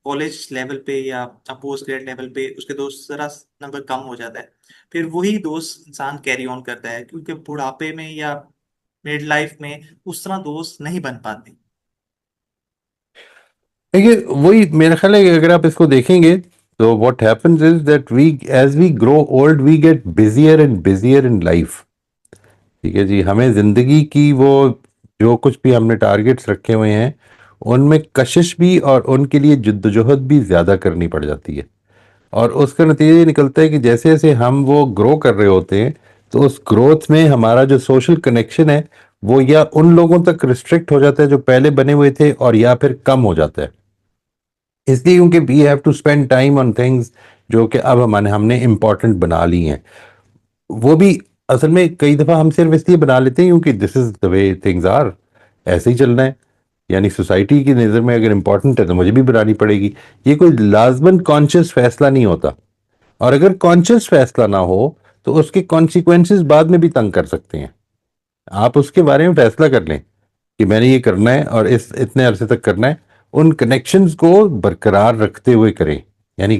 कॉलेज लेवल पे या पोस्ट ग्रेड लेवल पे उसके दोस्त जरा नंबर कम हो जाता है। फिर वही दोस्त इंसान कैरी ऑन करता है, क्योंकि बुढ़ापे में या मिड लाइफ में उस तरह दोस्त नहीं बन पाते। देखिए, वही मेरा ख्याल है कि अगर आप इसको देखेंगे तो what happens is that we age we grow old we get busier in life. ठीक है जी, हमें जिंदगी की वो जो कुछ भी हमने टारगेट्स रखे हुए हैं उनमें कशिश भी और उनके लिए जिद्दोजहद भी ज्यादा करनी पड़ जाती है। और उसका नतीजा ये निकलता है कि जैसे जैसे हम वो ग्रो कर रहे होते हैं तो उस ग्रोथ में हमारा जो सोशल कनेक्शन है वो या उन लोगों तक रिस्ट्रिक्ट हो जाता है जो पहले बने हुए थे, और या फिर कम हो जाता है। इसलिए क्योंकि we have to spend time on things जो कि अब हमने हमने इम्पोर्टेंट बना ली हैं। वो भी असल में कई दफा हम सिर्फ इसलिए बना लेते हैं क्योंकि this is the way things are, ऐसे ही चलना है। यानी सोसाइटी की नज़र में अगर इम्पोर्टेंट है तो मुझे भी बनानी पड़ेगी। ये कोई लाजमन कॉन्शियस फैसला नहीं होता। और अगर कॉन्शियस फैसला ना हो तो उसके कॉन्सिक्वेंसेस बाद में भी तंग कर सकते हैं। आप उसके बारे में फैसला कर लें कि मैंने ये करना है और इस इतने अरसे तक करना है, उन कनेक्शंस को बरकरार रखते हुए करें। यानी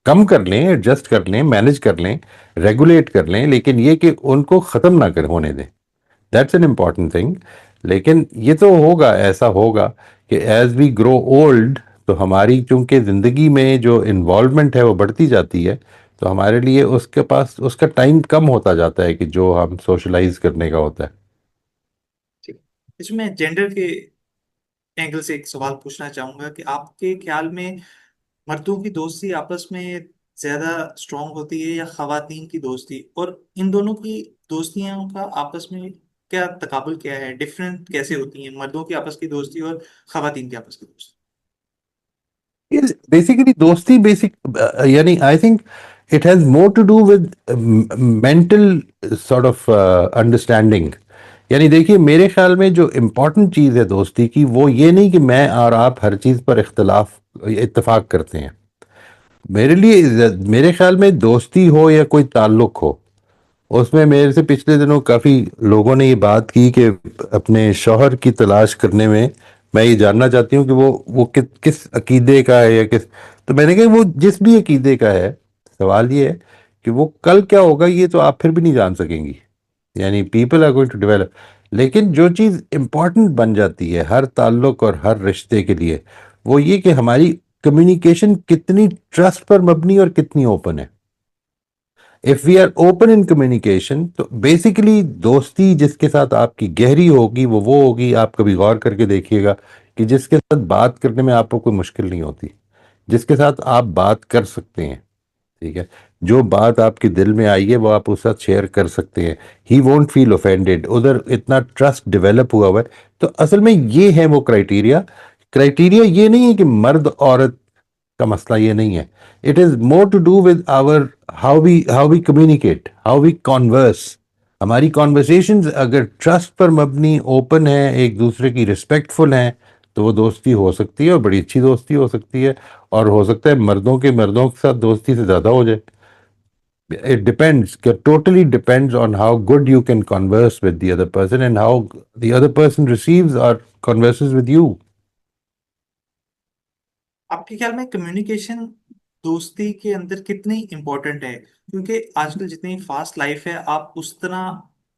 कम कर लें, एडजस्ट कर लें, मैनेज कर लें, रेगुलेट कर लें, लेकिन ये कि उनको ख़त्म ना कर होने दें। That's an important thing. लेकिन ये तो होगा, ऐसा होगा कि एज वी ग्रो ओल्ड तो हमारी चूंकि ज़िंदगी में जो इन्वॉल्वमेंट है वो बढ़ती जाती है, तो हमारे लिए उसके पास उसका टाइम कम होता जाता है कि जो हम सोशलाइज करने का होता है। ठीक। इसमें जेंडर के एंगल से एक सवाल पूछना चाहूंगा कि आपके ख्याल में मर्दों की दोस्ती आपस में ज्यादा स्ट्रांग होती है या खवातीन की दोस्ती, और इन दोनों की दोस्तियों का आपस में क्या तकाबुल, क्या है, डिफरेंट कैसे होती हैं मर्दों की आपस की दोस्ती और खवातीन की आपस की दोस्ती? बेसिकली दोस्ती बेसिक, यानी I think it has more to do with mental sort of understanding. यानी देखिए, मेरे ख्याल में जो इम्पोर्टेंट चीज़ है दोस्ती की वो ये नहीं कि मैं और आप हर चीज़ पर इत्तेफाक करते हैं। मेरे लिए, मेरे ख्याल में दोस्ती हो या कोई ताल्लुक हो, उसमें मेरे से पिछले दिनों काफी लोगों ने ये बात की कि अपने शौहर की तलाश करने में मैं ये जानना चाहती हूँ कि वो किस अकीदे का है या किस। तो मैंने कहा वो जिस भी अकीदे का है, सवाल ये है कि वो कल क्या होगा ये तो आप फिर भी नहीं जान सकेंगी। यानी people are going to develop. लेकिन जो चीज़ इंपॉर्टेंट बन जाती है हर ताल्लुक और हर रिश्ते के लिए, वो ये कि हमारी कम्युनिकेशन कितनी ट्रस्ट पर मबनी और कितनी ओपन है। If we are open in communication तो बेसिकली दोस्ती जिसके साथ आपकी गहरी होगी वो होगी, आप कभी गौर करके देखिएगा कि जिसके साथ बात करने में आपको कोई मुश्किल नहीं होती, जिसके साथ आप बात कर सकते हैं। ठीक है, जो बात आपके दिल में आई है वो आप उसके साथ शेयर कर सकते हैं। ही वोंट फील ऑफेंडेड, उधर इतना ट्रस्ट डेवलप हुआ है। तो असल में ये है वो क्राइटेरिया। क्राइटेरिया ये नहीं है कि मर्द औरत का मसला, ये नहीं है। It is more to do with our how we communicate, how we converse. हमारी कॉन्वर्सेशंस अगर ट्रस्ट पर मबनी, ओपन है, एक दूसरे की रिस्पेक्टफुल है, तो वो दोस्ती हो सकती है और बड़ी अच्छी दोस्ती हो सकती है। और हो सकता है मर्दों के साथ दोस्ती से ज्यादा हो जाए। It depends, totally depends on how good you can converse with the other person and how the other person receives or converses with you. आपके ख्याल में कम्युनिकेशन दोस्ती के अंदर कितनी इम्पोर्टेंट है? क्योंकि आजकल जितनी फास्ट लाइफ है, आप उस तरह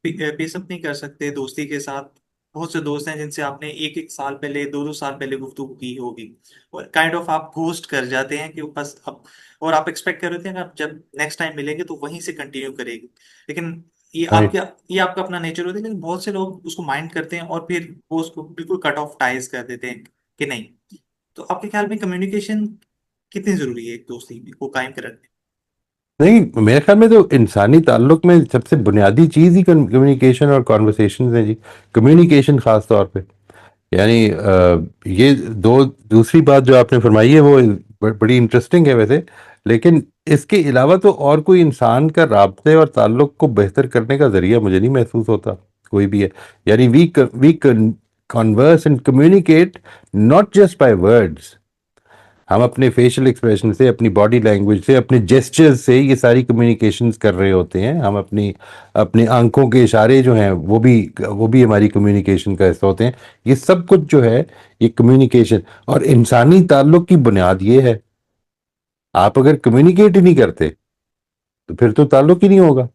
पेसअप नहीं कर सकते दोस्ती के साथ। बहुत से दोस्त हैं जिनसे आपने एक एक साल पहले, दो दो साल पहले गुफ्तगू की होगी, और काइंड ऑफ आप घोस्ट कर जाते हैं कि वो बस अब, और आप एक्सपेक्ट कर रहे थे कि आप जब नेक्स्ट टाइम मिलेंगे तो वहीं से कंटिन्यू करेंगे। लेकिन ये Right. आपके ये आपका अपना नेचर होता है, लेकिन बहुत से लोग उसको माइंड करते हैं और फिर वो उसको बिल्कुल कट ऑफ टाइज कर देते हैं कि नहीं। तो आपके ख्याल में कम्युनिकेशन कितनी जरूरी है एक दोस्ती को कायम करने में? नहीं, मेरे ख्याल में तो इंसानी ताल्लुक में सबसे बुनियादी चीज ही कम्युनिकेशन और कॉन्वर्सेशन है जी। कम्युनिकेशन खास तौर पे, यानी ये दो, दूसरी बात जो आपने फरमाई है वो बड़ी इंटरेस्टिंग है वैसे। लेकिन इसके अलावा तो और कोई इंसान का राब्ते और ताल्लुक को बेहतर करने का जरिया मुझे नहीं महसूस होता कोई भी है। यानी we converse and communicate not just by words, हम अपने फेशियल एक्सप्रेशन से, अपनी बॉडी लैंग्वेज से, अपने जेस्चर्स से ये सारी कम्युनिकेशंस कर रहे होते हैं। हम अपनी अपनी आंखों के इशारे जो हैं वो भी हमारी कम्युनिकेशन का हिस्सा होते हैं। ये सब कुछ जो है ये कम्युनिकेशन, और इंसानी ताल्लुक की बुनियाद ये है। आप अगर कम्युनिकेट ही नहीं करते तो फिर तो ताल्लुक ही नहीं होगा।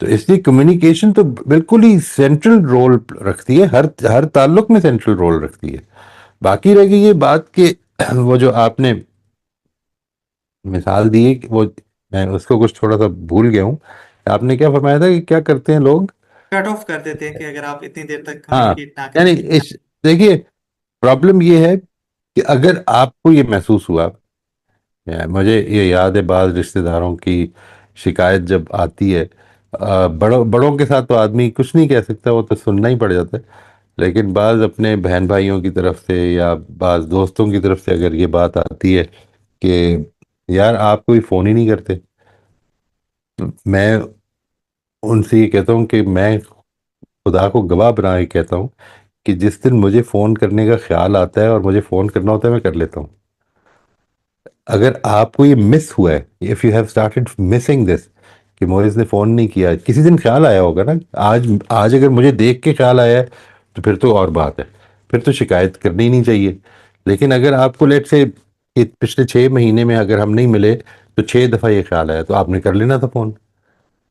तो इसलिए कम्युनिकेशन तो बिल्कुल ही सेंट्रल रोल रखती है, हर हर ताल्लुक में सेंट्रल रोल रखती है। बाकी रह गई ये बात कि वो जो आपने मिसाल दी कि वो, मैं उसको कुछ थोड़ा सा भूल गया हूँ। आपने क्या फरमाया था कि क्या करते हैं लोग? कट ऑफ कर देते हैं कि अगर आप इतनी देर तक हाँ, कम्युनिकेट ना यानी करें। इस, देखिए, प्रॉब्लम ये है कि अगर आपको ये महसूस हुआ, मुझे ये याद है बाज रिश्तेदारों की शिकायत जब आती है, बड़ों बड़ों के साथ तो आदमी कुछ नहीं कह सकता, वो तो सुनना ही पड़ जाता है। लेकिन बाज अपने बहन भाइयों की तरफ से या बाज दोस्तों की तरफ से अगर ये बात आती है कि यार आप कोई फ़ोन ही नहीं करते, तो मैं उनसे ये कहता हूँ कि मैं खुदा को गवाह बना के कहता हूँ कि जिस दिन मुझे फ़ोन करने का ख्याल आता है और मुझे फ़ोन करना होता है, मैं कर लेता हूँ। अगर आपको ये मिस हुआ है, if you have started missing this, कि मोहित ने फ़ोन नहीं किया, किसी दिन ख्याल आया होगा ना। आज आज अगर मुझे देख के ख्याल आया है तो फिर तो और बात है, फिर तो शिकायत करनी ही नहीं चाहिए। लेकिन अगर आपको लेट से कि पिछले 6 महीने में अगर हम नहीं मिले तो 6 दफ़ा ये ख्याल आया, तो आपने कर लेना था फ़ोन।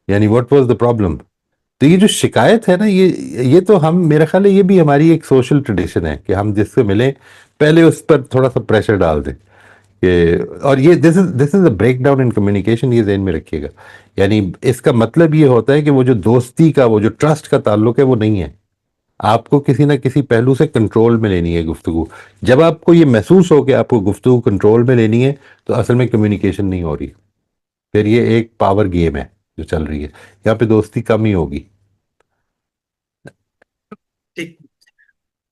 यानी व्हाट वाज द प्रॉब्लम? तो ये जो शिकायत है ना, ये तो हम, मेरा ख्याल है ये भी हमारी एक सोशल ट्रेडिशन है कि हम जिससे मिले पहले उस पर थोड़ा सा प्रेशर डाल दें कि, और ये this is a break down in communication, ये ज़हन में रखिएगा। यानी इसका मतलब ये होता है कि वो जो दोस्ती का, वो जो ट्रस्ट का ताल्लुक है वो नहीं है। आपको किसी ना किसी पहलू से कंट्रोल में लेनी है गुफ्तगू। जब आपको ये महसूस हो कि आपको गुफ्तगू कंट्रोल में लेनी है, तो असल में कम्युनिकेशन नहीं हो रही, फिर ये एक पावर गेम है जो चल रही है। यहाँ पे दोस्ती कम ही होगी। ठीक।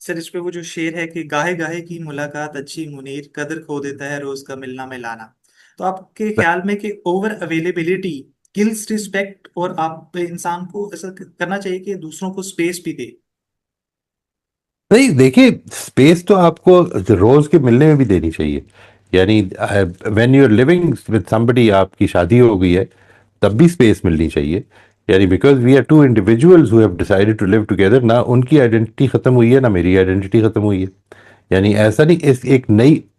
सर इस पे वो जो शेर है कि गाहे गाहे की मुलाकात अच्छी मुनीर, कदर खो देता है रोज का मिलना मिलाना। तो आपके ख्याल में कि ओवर अवेलेबिलिटी किल्स रिस्पेक्ट, और आप इंसान को ऐसा करना चाहिए कि दूसरों को स्पेस भी दे। नहीं, देखिए, स्पेस तो आपको रोज के मिलने में भी देनी चाहिए। यानी when you are living with somebody, आपकी शादी हो गई है, तब भी स्पेस मिलनी चाहिए। यानी because we are two individuals who have decided to live together, ना उनकी आइडेंटिटी खत्म हुई है ना मेरी आइडेंटिटी खत्म हुई है। यानी ऐसा नहीं, इस एक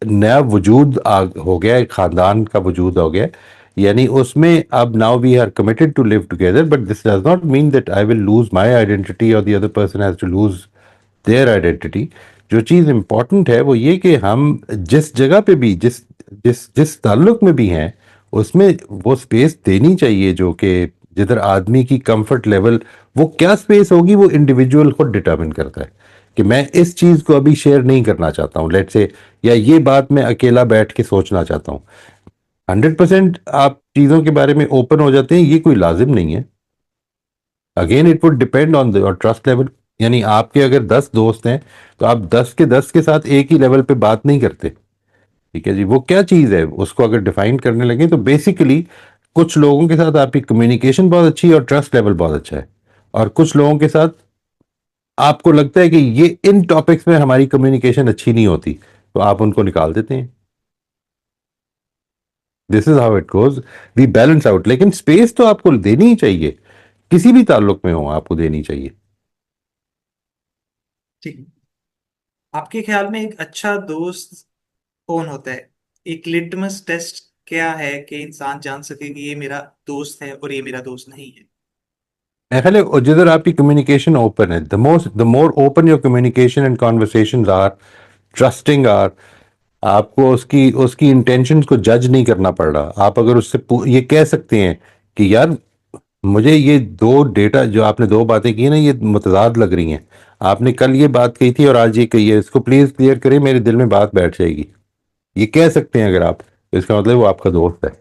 नया वजूद हो गया, एक खानदान का वजूद हो गया। यानी उसमें अब now we are committed to live together, but this does not mean that I will lose my identity और the other person has to lose their identity. जो चीज़ इंपॉर्टेंट है वो ये कि हम जिस जगह पे भी, जिस जिस जिस ताल्लुक में भी हैं, उसमें वो स्पेस देनी चाहिए जो कि जिधर आदमी की कंफर्ट लेवल, वो क्या स्पेस होगी वो इंडिविजुअल खुद डिटरमिन करता है कि मैं इस चीज को अभी शेयर नहीं करना चाहता हूँ, लेट से, या ये बात मैं अकेला बैठ के सोचना चाहता हूँ। 100% आप चीजों के बारे में ओपन हो जाते हैं, ये कोई लाजिम नहीं है। Again it would depend on your trust level. यानी आपके अगर 10 दोस्त हैं तो आप 10 के 10 के साथ एक ही लेवल पे बात नहीं करते। ठीक है जी, वो क्या चीज है उसको अगर डिफाइन करने लगे तो बेसिकली कुछ लोगों के साथ आपकी कम्युनिकेशन बहुत अच्छी है और ट्रस्ट लेवल बहुत अच्छा है, और कुछ लोगों के साथ आपको लगता है कि ये इन टॉपिक्स में हमारी कम्युनिकेशन अच्छी नहीं होती, तो आप उनको निकाल देते हैं। This is how it goes. We balance out, लेकिन स्पेस तो आपको देनी ही चाहिए, किसी भी ताल्लुक में हो आपको देनी चाहिए। ठीक। आपके ख्याल में एक अच्छा दोस्त कौन होता है? एक लिटमस टेस्ट क्या है कि इंसान जान सके कि ये मेरा दोस्त है और ये मेरा दोस्त नहीं है? मेरे ख्याल है जिधर आपकी कम्युनिकेशन ओपन है, the more open your communication and conversation are, trusting are, आपको उसकी उसकी इंटेंशंस को जज नहीं करना पड़ रहा। आप अगर उससे ये कह सकते हैं कि यार मुझे ये दो डेटा जो आपने दो बातें की ना ये मुतजाद लग रही हैं, आपने कल ये बात कही थी और आज ये कही है, इसको प्लीज क्लियर करें, मेरे दिल में बात बैठ जाएगी। ये कह सकते हैं अगर आप, तो इसका मतलब वो आपका दोस्त है।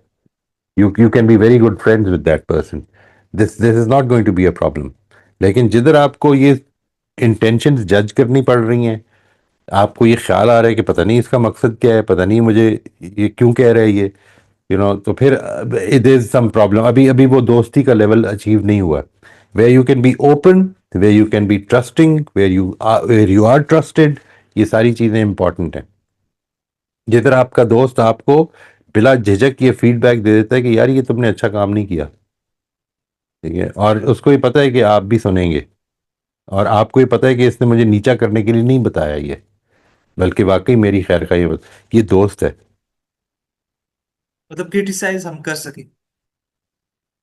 You can be very good friends with that person, this is not going to be a problem. लेकिन जिधर आपको ये इंटेंशंस जज करनी पड़ रही हैं, आपको ये ख्याल आ रहा है कि पता नहीं इसका मकसद क्या है, पता नहीं मुझे ये क्यों कह रहा है ये, तो फिर इट इज सम प्रॉब्लम। अभी अभी वो दोस्ती का लेवल अचीव नहीं हुआ, where you can be open, where you can be trusting, where you are trusted. ये सारी चीजें इंपॉर्टेंट हैं। जिधर आपका दोस्त आपको बिला झिझक ये फीडबैक दे देता है कि यार ये तुमने अच्छा काम नहीं किया, ठीक है, और उसको ये पता है कि आप भी सुनेंगे, और आपको ये पता है कि इसने मुझे नीचा करने के लिए नहीं बताया ये, बल्कि वाकई मेरी खैर का ये दोस्त है। मतलब क्रिटिसाइज हम कर सके।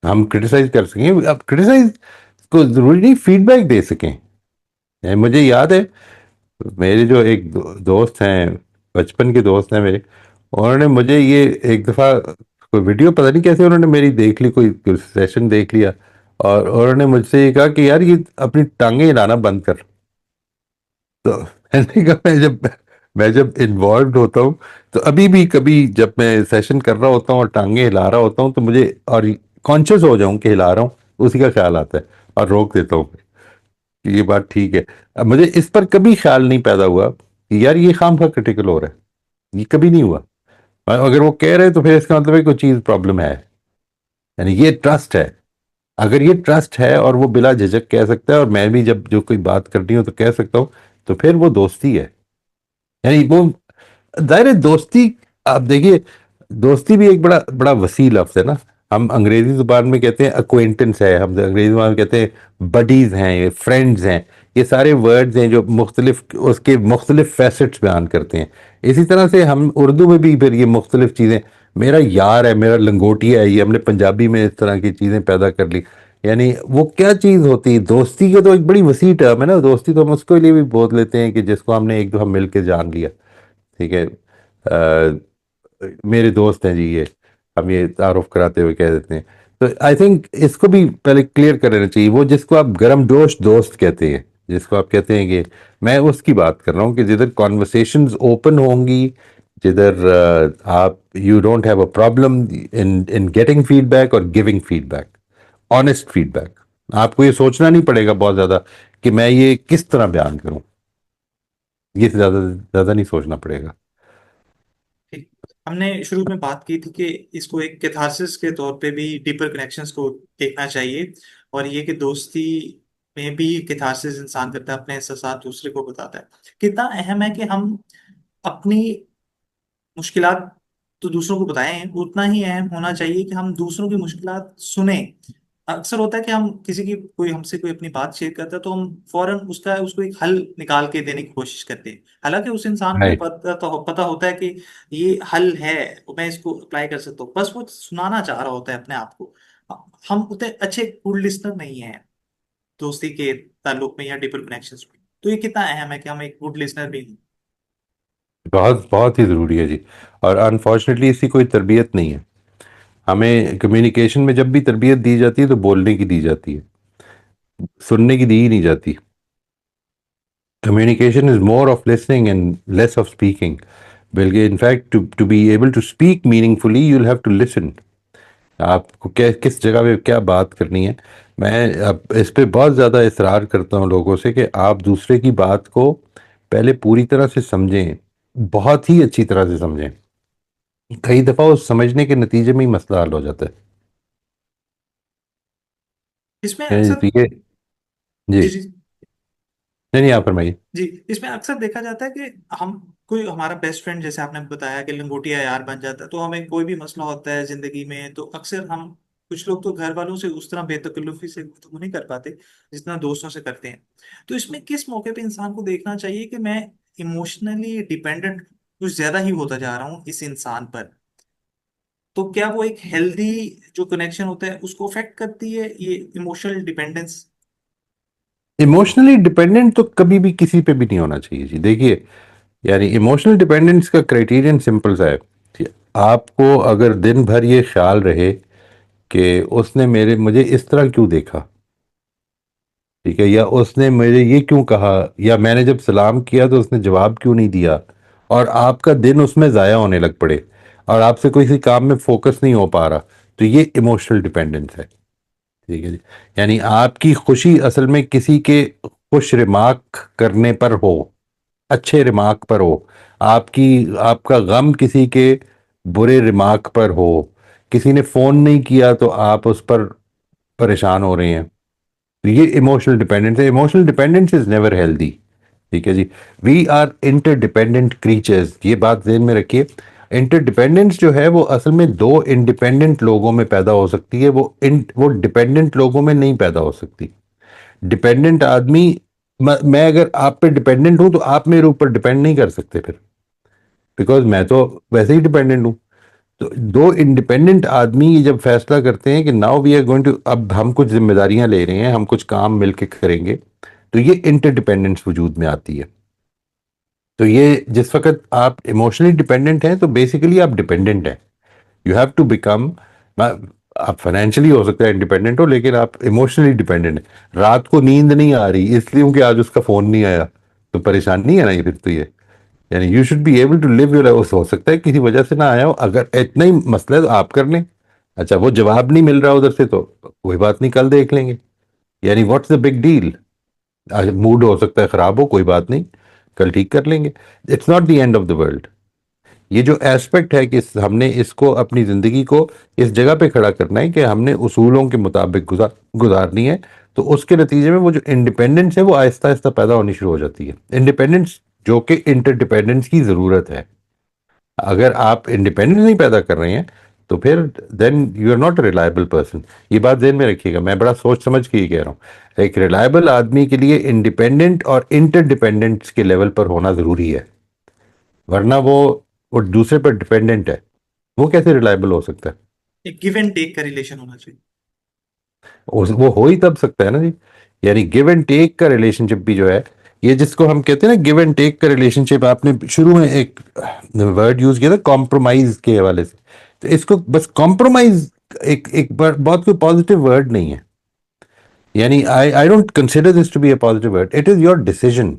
हम क्रिटिसाइज कर सकें, अब क्रिटिसाइज को जरूरी नहीं फीडबैक दे सकें। मुझे याद है, मेरे जो एक दोस्त हैं, बचपन के दोस्त हैं मेरे, उन्होंने मुझे ये एक दफ़ा कोई वीडियो पता नहीं कैसे उन्होंने मेरी देख ली, कोई सेशन देख लिया, और उन्होंने मुझसे ये कहा कि यार ये अपनी टांगे हिलाना बंद कर। तो मैंने कहा मैं जब इन्वॉल्व होता हूँ, तो अभी भी कभी जब मैं सेशन कर रहा होता हूँ और टांगे हिला रहा होता हूँ तो मुझे और कॉन्शियस हो जाऊं कि हिला रहा हूँ, उसी का ख्याल आता है और रोक देता हूँ कि ये बात ठीक है। अब मुझे इस पर कभी ख्याल नहीं पैदा हुआ कि यार ये खाम खा क्रिटिकल हो रहा है, ये कभी नहीं हुआ। और अगर वो कह रहे हैं तो फिर इसका मतलब है कोई चीज प्रॉब्लम है, यानी ये ट्रस्ट है। अगर ये ट्रस्ट है और वो बिला झिझक कह सकता है, और मैं भी जब जो कोई बात करनी हो तो कह सकता हूँ, तो फिर वो दोस्ती है। यानी वो जाहिर है दोस्ती, आप देखिए, दोस्ती भी एक बड़ा बड़ा वसी लफ्ज है ना। हम अंग्रेजी जुबान में कहते हैं अक्वेंटेंस है, हम अंग्रेजी जुबान में कहते हैं बडीज हैं, ये फ्रेंड्स हैं। ये सारे वर्ड्स हैं जो मुख्तलिफ उसके मुख्तलिफ फैसेट्स बयान करते हैं। इसी तरह से हम उर्दू में भी फिर ये मुख्तलिफ चीज़ें, मेरा यार है, मेरा लंगोटिया है, ये हमने पंजाबी में इस तरह की चीज़ें पैदा कर ली। यानी वो क्या चीज़ होती है दोस्ती की, तो एक बड़ी वसी टर्म है ना दोस्ती, तो हम उसके लिए भी बोल लेते हैं कि जिसको हमने एक दो हम मिल के जान लिया, ठीक है। मेरे दोस्त हैं जी ये, हम ये तारुफ कराते हुए कह देते हैं। तो आई थिंक इसको भी पहले क्लियर कर लेना चाहिए। वो जिसको आप गर्म जोश दोस्त कहते हैं, जिसको आप कहते हैं कि, मैं उसकी बात कर रहा हूँ कि जिधर कॉन्वर्सेशंस ओपन होंगी, जिधर आप you don't have a problem in in getting feedback और गिविंग फीडबैक, ऑनेस्ट फीडबैक। आपको ये सोचना नहीं पड़ेगा बहुत ज्यादा कि मैं ये किस तरह बयान करूं, ये ज्यादा ज्यादा नहीं सोचना पड़ेगा। ठीक। हमने शुरू में बात की थी कि इसको एक कैथारसिस के तौर पे भी डीपर कनेक्शंस को देखना चाहिए, और ये कि दोस्ती में भी कैथारसिस इंसान करता है, अपने एहसास दूसरे को बताता है। कितना अहम है कि हम अपनी मुश्किलात तो दूसरों को बताएं, उतना ही अहम होना चाहिए कि हम दूसरों की मुश्किलात सुने। अक्सर होता है कि हम किसी की कोई हमसे कोई अपनी बात शेयर करता है तो हम फौरन उसको एक हल निकाल के देने की कोशिश करते हैं, हालांकि उस इंसान को ये राइट। पता होता है कि ये हल है, मैं इसको अप्लाई कर सकता हूँ, बस वो सुनाना चाह रहा होता है अपने आप को। हम उतने अच्छे गुड लिस्नर नहीं है दोस्ती के ताल्लुक में या डीपर कनेक्शंस में। तो ये कितना अहम है कि हम एक गुड लिसनर भी हों। बहुत बहुत ही ज़रूरी है जी। और अनफॉर्चुनेटली इसकी कोई तरबियत नहीं है। हमें कम्युनिकेशन में जब भी तरबियत दी जाती है तो बोलने की दी जाती है, सुनने की दी ही नहीं जाती। Communication is more of listening and less of speaking. बल्कि in fact to be able to speak meaningfully you will have to listen. आपको क्या किस जगह पे क्या बात करनी है। मैं अब इस पे बहुत ज़्यादा इसरार करता हूँ लोगों से कि आप दूसरे की बात को पहले पूरी तरह से समझें, बहुत ही अच्छी तरह से समझें। कई दफा उस समझने के नतीजे में ही मसला हल हो जाता इसमें है। अक्सर ठीक है जी। जी जी नहीं नहीं, आप फरमाइए। जी, इसमें अक्सर देखा जाता है कि हम कोई हमारा बेस्ट फ्रेंड, जैसे आपने बताया कि लंगोटिया यार बन जाता है, तो हमें कोई भी मसला होता है जिंदगी में तो अक्सर हम, कुछ लोग तो घर वालों से उस तरह बेतकल्लुफी से गुफ्तगू नहीं कर पाते जितना दोस्तों से करते हैं। तो इसमें किस मौके पे इंसान को देखना चाहिए कि मैं इमोशनली डिपेंडेंट कुछ ज्यादा ही होता जा रहा हूँ इस इंसान पर, तो क्या वो एक हेल्दी जो कनेक्शन होता है उसको अफेक्ट करती है ये इमोशनल डिपेंडेंस? इमोशनली डिपेंडेंट तो कभी भी किसी पे भी नहीं होना चाहिए जी। देखिए, यानी इमोशनल डिपेंडेंस का क्राइटेरियन सिंपल सा है कि आपको अगर दिन भर ये ख्याल रहे कि उसने मेरे मुझे इस तरह क्यों देखा, ठीक है, या उसने मुझे ये क्यों कहा, या मैंने जब सलाम किया तो उसने जवाब क्यों नहीं दिया, और आपका दिन उसमें ज़ाया होने लग पड़े और आपसे किसी काम में फोकस नहीं हो पा रहा, तो ये इमोशनल डिपेंडेंस है। ठीक है जी। यानी आपकी खुशी असल में किसी के खुश रिमार्क करने पर हो, अच्छे रिमार्क पर हो, आपकी आपका गम किसी के बुरे रिमार्क पर हो, किसी ने फोन नहीं किया तो आप उस पर परेशान हो रहे हैं, तो ये इमोशनल डिपेंडेंस है। Emotional dependence is never healthy. ठीक है जी। वी आर इंटरडिपेंडेंट क्रीचर्स, ये बात ध्यान में रखिए। इंटरडिपेंडेंस जो है वो असल में दो इंडिपेंडेंट लोगों में पैदा हो सकती है, वो डिपेंडेंट लोगों में नहीं पैदा हो सकती। डिपेंडेंट आदमी, मैं अगर आप पे डिपेंडेंट हूं तो आप मेरे ऊपर डिपेंड नहीं कर सकते फिर, बिकॉज मैं तो वैसे ही डिपेंडेंट हूं। तो दो इंडिपेंडेंट आदमी ये जब फैसला करते हैं कि now we are going to, अब हम कुछ जिम्मेदारियां ले रहे हैं, हम कुछ काम मिलकर करेंगे, तो ये इंटरडिपेंडेंस वजूद में आती है। तो ये जिस वक्त आप इमोशनली डिपेंडेंट हैं तो बेसिकली आप डिपेंडेंट हैं। यू हैव टू बिकम, आप फाइनेंशियली हो सकता है इंडिपेंडेंट हो, लेकिन आप इमोशनली डिपेंडेंट हैं। रात को नींद नहीं आ रही इसलिए कि आज उसका फोन नहीं आया, तो परेशानी है ना ये फिर तो ये, यानी you should be able to live your life. हो सकता है किसी वजह से ना आया हो, अगर इतना ही मसला है तो आप कर लें। अच्छा वो जवाब नहीं मिल रहा उधर से तो कोई बात नहीं, कल देख लेंगे। यानी व्हाट्स द बिग डील। आज मूड हो सकता है खराब हो, कोई बात नहीं, कल ठीक कर लेंगे। It's not the end of the world. ये जो एस्पेक्ट है कि हमने इसको अपनी जिंदगी को इस जगह पे खड़ा करना है कि हमने उसूलों के मुताबिक गुजारनी है, तो उसके नतीजे में वो जो इंडिपेंडेंस है वो आहिस्ता आहिस्ता पैदा होनी शुरू हो जाती है। इंडिपेंडेंस जो कि इंटरडिपेंडेंस की जरूरत है। अगर आप इंडिपेंडेंस नहीं पैदा कर रहे हैं तो फिर then you are not a reliable person. ये बात ध्यान में रखिएगा, मैं बड़ा सोच समझ के ये कह रहा हूँ। एक रिलायबल आदमी के लिए इंडिपेंडेंट और इंटरडिपेंडेंस के लेवल पर होना जरूरी है, वरना वो दूसरे पर डिपेंडेंट है, वो कैसे रिलायबल हो सकता है? एक गिव एंड टेक का रिलेशन होना चाहिए। वो हो ही तब सकता है ना जी। यानी गिव एंड टेक का रिलेशनशिप भी जो है, ये जिसको हम कहते हैं ना गिव एंड टेक का रिलेशनशिप, आपने शुरू में एक वर्ड यूज किया था कॉम्प्रोमाइज के हवाले से, तो इसको बस कॉम्प्रोमाइज एक एक बार बहुत कोई पॉजिटिव वर्ड नहीं है। यानी I don't consider this to be a positive word, it is your decision.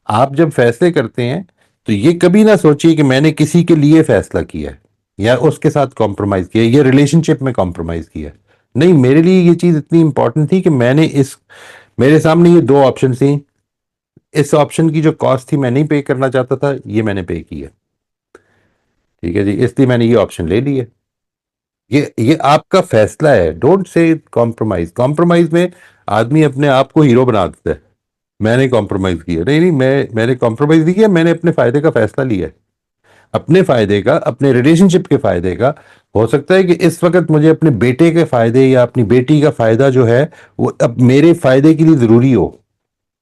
आप जब फैसले करते हैं तो ये कभी ना सोचिए कि मैंने किसी के लिए फैसला किया है या उसके साथ कॉम्प्रोमाइज किया, ये रिलेशनशिप में कॉम्प्रोमाइज किया। नहीं, मेरे लिए ये चीज इतनी इंपॉर्टेंट थी कि मेरे सामने ये दो ऑप्शन थी, इस ऑप्शन की जो कॉस्ट थी मैं नहीं पे करना चाहता था, ये मैंने पे की है। ठीक है जी, इसलिए मैंने ये ऑप्शन ले ली है। ये आपका फैसला है, डोंट से कॉम्प्रोमाइज। कॉम्प्रोमाइज में आदमी अपने आप को हीरो बना देता है। मैंने कॉम्प्रोमाइज किया, नहीं नहीं, मैंने कॉम्प्रोमाइज नहीं किया, मैंने अपने फायदे का फैसला लिया है। अपने फायदे का, अपने रिलेशनशिप के फायदे का। हो सकता है कि इस वक्त मुझे अपने बेटे के फायदे या अपनी बेटी का फायदा जो है वो अब मेरे फायदे के लिए जरूरी हो,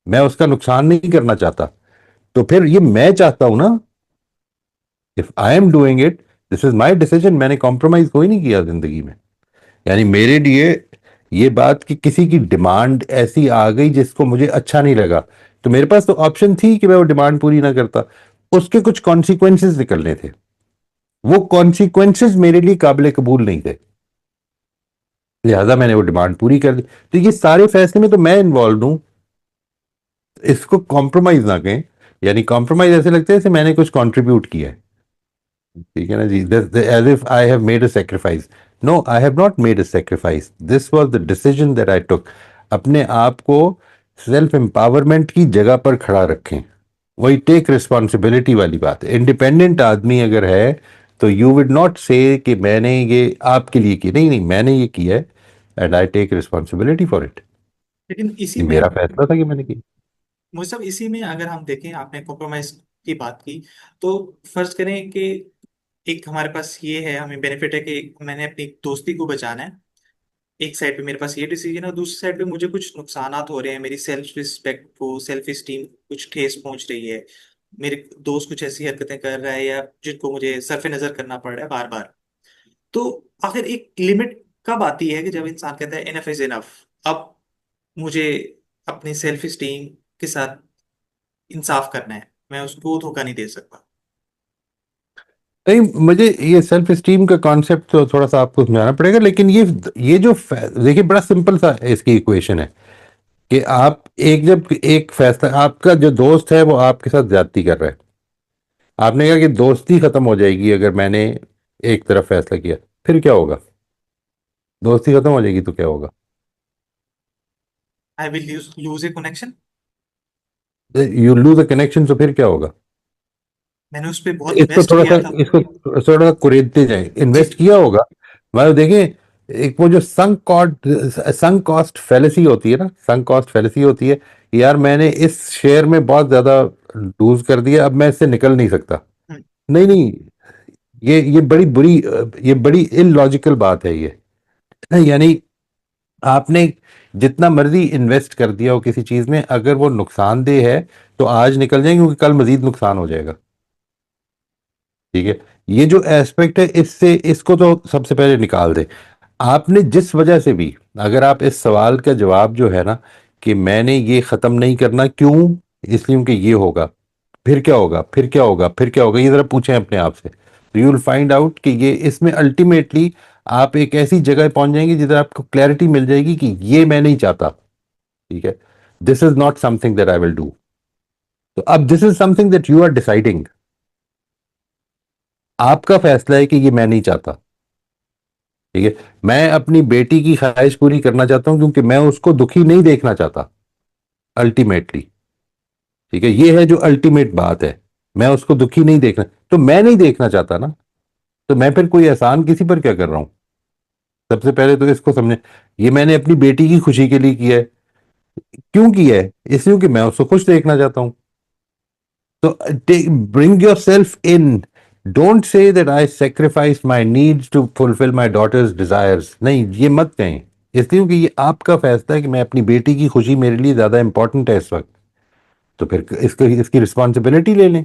मैं उसका नुकसान नहीं करना चाहता। तो फिर ये मैं चाहता हूं ना, if I am doing it, this is my decision. मैंने कॉम्प्रोमाइज कोई नहीं किया जिंदगी में। यानी मेरे लिए ये बात कि किसी की डिमांड ऐसी आ गई जिसको मुझे अच्छा नहीं लगा, तो मेरे पास तो ऑप्शन थी कि मैं वो डिमांड पूरी ना करता, उसके कुछ कॉन्सिक्वेंसेस निकलने थे। वो कॉन्सिक्वेंसेस मेरे लिए काबिल कबूल नहीं थे, लिहाजा मैंने वो डिमांड पूरी कर दी। तो ये सारे फैसले में तो मैं इन्वॉल्व हूं, इसको कॉम्प्रोमाइज ना कहें। यानी कॉम्प्रोमाइज ऐसे लगता है जैसे मैंने कुछ कंट्रीब्यूट किया है। ठीक है ना जी, as if I have made a sacrifice. No, I have not made a sacrifice, this was the decision that I took. अपने आप को सेल्फ एम्पावरमेंट की जगह पर खड़ा रखें, वही टेक रिस्पॉन्सिबिलिटी वाली बात है। इंडिपेंडेंट आदमी अगर है तो यू वुड नॉट से कि मैंने ये आपके लिए किया, नहीं नहीं, मैंने ये किया है and I take responsibility for it. लेकिन इसी ये में मेरा फैसला था कि मैंने किया। मुझे सब इसी में अगर हम देखें, आपने कॉम्प्रोमाइज की बात की, तो फर्ज करें कि एक हमारे पास ये है, हमें बेनिफिट है कि मैंने अपनी दोस्ती को बचाना है। एक साइड पे मेरे पास ये डिसीजन है, दूसरी साइड पे मुझे कुछ नुकसानात हो रहे हैं, मेरी सेल्फ रिस्पेक्ट को, सेल्फ स्टीम कुछ ठेस पहुंच रही है, मेरे दोस्त कुछ ऐसी हरकतें कर रहा है या जिनको मुझे सरफे नजर करना पड़ रहा है बार बार। तो आखिर एक लिमिट कब आती है कि जब इंसान कहता है इनफ इज इनफ, अब मुझे अपनी सेल्फ स्टीम के साथ इंसाफ करना है, मैं उसको धोखा नहीं दे सकता। नहीं, मुझे ये सेल्फ स्टीम का कॉन्सेप्ट तो थोड़ा सा आपको समझाना पड़ेगा, लेकिन ये जो देखिए बड़ा सिंपल सा इसकी इक्वेशन है कि आप जब एक फैसला, आपका जो दोस्त है वो आपके साथ ज्यादती कर रहा है, आपने कहा कि दोस्ती खत्म हो जाएगी अगर मैंने एक तरफ फैसला किया, फिर क्या होगा? दोस्ती खत्म हो जाएगी तो क्या होगा? आई will loose A connection. You lose a connection, तो फिर क्या होगा? मैंने उस पर बहुत इसको इन्वेस्ट थोड़ा सा किया था। इसको थोड़ा सा कुरेदते जाए, जी। इन्वेस्ट किया होगा। मतलब देखिए, एक वो जो संक कॉस्ट फैलेसी होती है ना, संक कॉस्ट फैलेसी होती है कि यार मैंने इस शेयर में बहुत ज्यादा लूज कर दिया, अब मैं इससे निकल नहीं सकता। हम्म, नहीं नहीं, ये बड़ी बुरी, ये बड़ी इलॉजिकल बात है ये। यानी आपने जितना मर्जी इन्वेस्ट कर दिया हो किसी चीज में, अगर वो नुकसानदेह है तो आज निकल जाएंगे, क्योंकि कल मजीद नुकसान हो जाएगा। ठीक है, ये जो एस्पेक्ट है, इससे इसको तो सबसे पहले निकाल दे। आपने जिस वजह से भी, अगर आप इस सवाल का जवाब जो है ना, कि मैंने ये खत्म नहीं करना, क्यों? इसलिए क्योंकि ये होगा, फिर क्या होगा, फिर क्या होगा, फिर क्या होगा, ये जरा पूछें अपने आप से, तो यू विल फाइंड आउट कि ये इसमें अल्टीमेटली आप एक ऐसी जगह पहुंच जाएंगे जिधर आपको क्लैरिटी मिल जाएगी कि ये मैं नहीं चाहता। ठीक है, this is not something that I will do. तो अब this is something that you are deciding. आपका फैसला है कि ये मैं नहीं चाहता। ठीक है, मैं अपनी बेटी की ख्वाहिश पूरी करना चाहता हूं क्योंकि मैं उसको दुखी नहीं देखना चाहता अल्टीमेटली। ठीक है, ये है जो अल्टीमेट बात है, मैं उसको दुखी नहीं देखना, तो मैं नहीं देखना चाहता ना, तो मैं फिर कोई एहसान किसी पर क्या कर रहा हूं? सबसे पहले तो इसको समझे, ये मैंने अपनी बेटी की खुशी के लिए किया है। क्यों किया है? इसलिए कि मैं उसको खुश देखना चाहता हूं। तो bring yourself in. Don't say that I sacrifice my needs to fulfil my daughter's desires, नहीं, ये मत कहें। इसलिए कि ये आपका फैसला है कि मैं अपनी बेटी की खुशी मेरे लिए ज्यादा इंपॉर्टेंट है इस वक्त, तो फिर इसको इसकी रिस्पॉन्सिबिलिटी ले लें।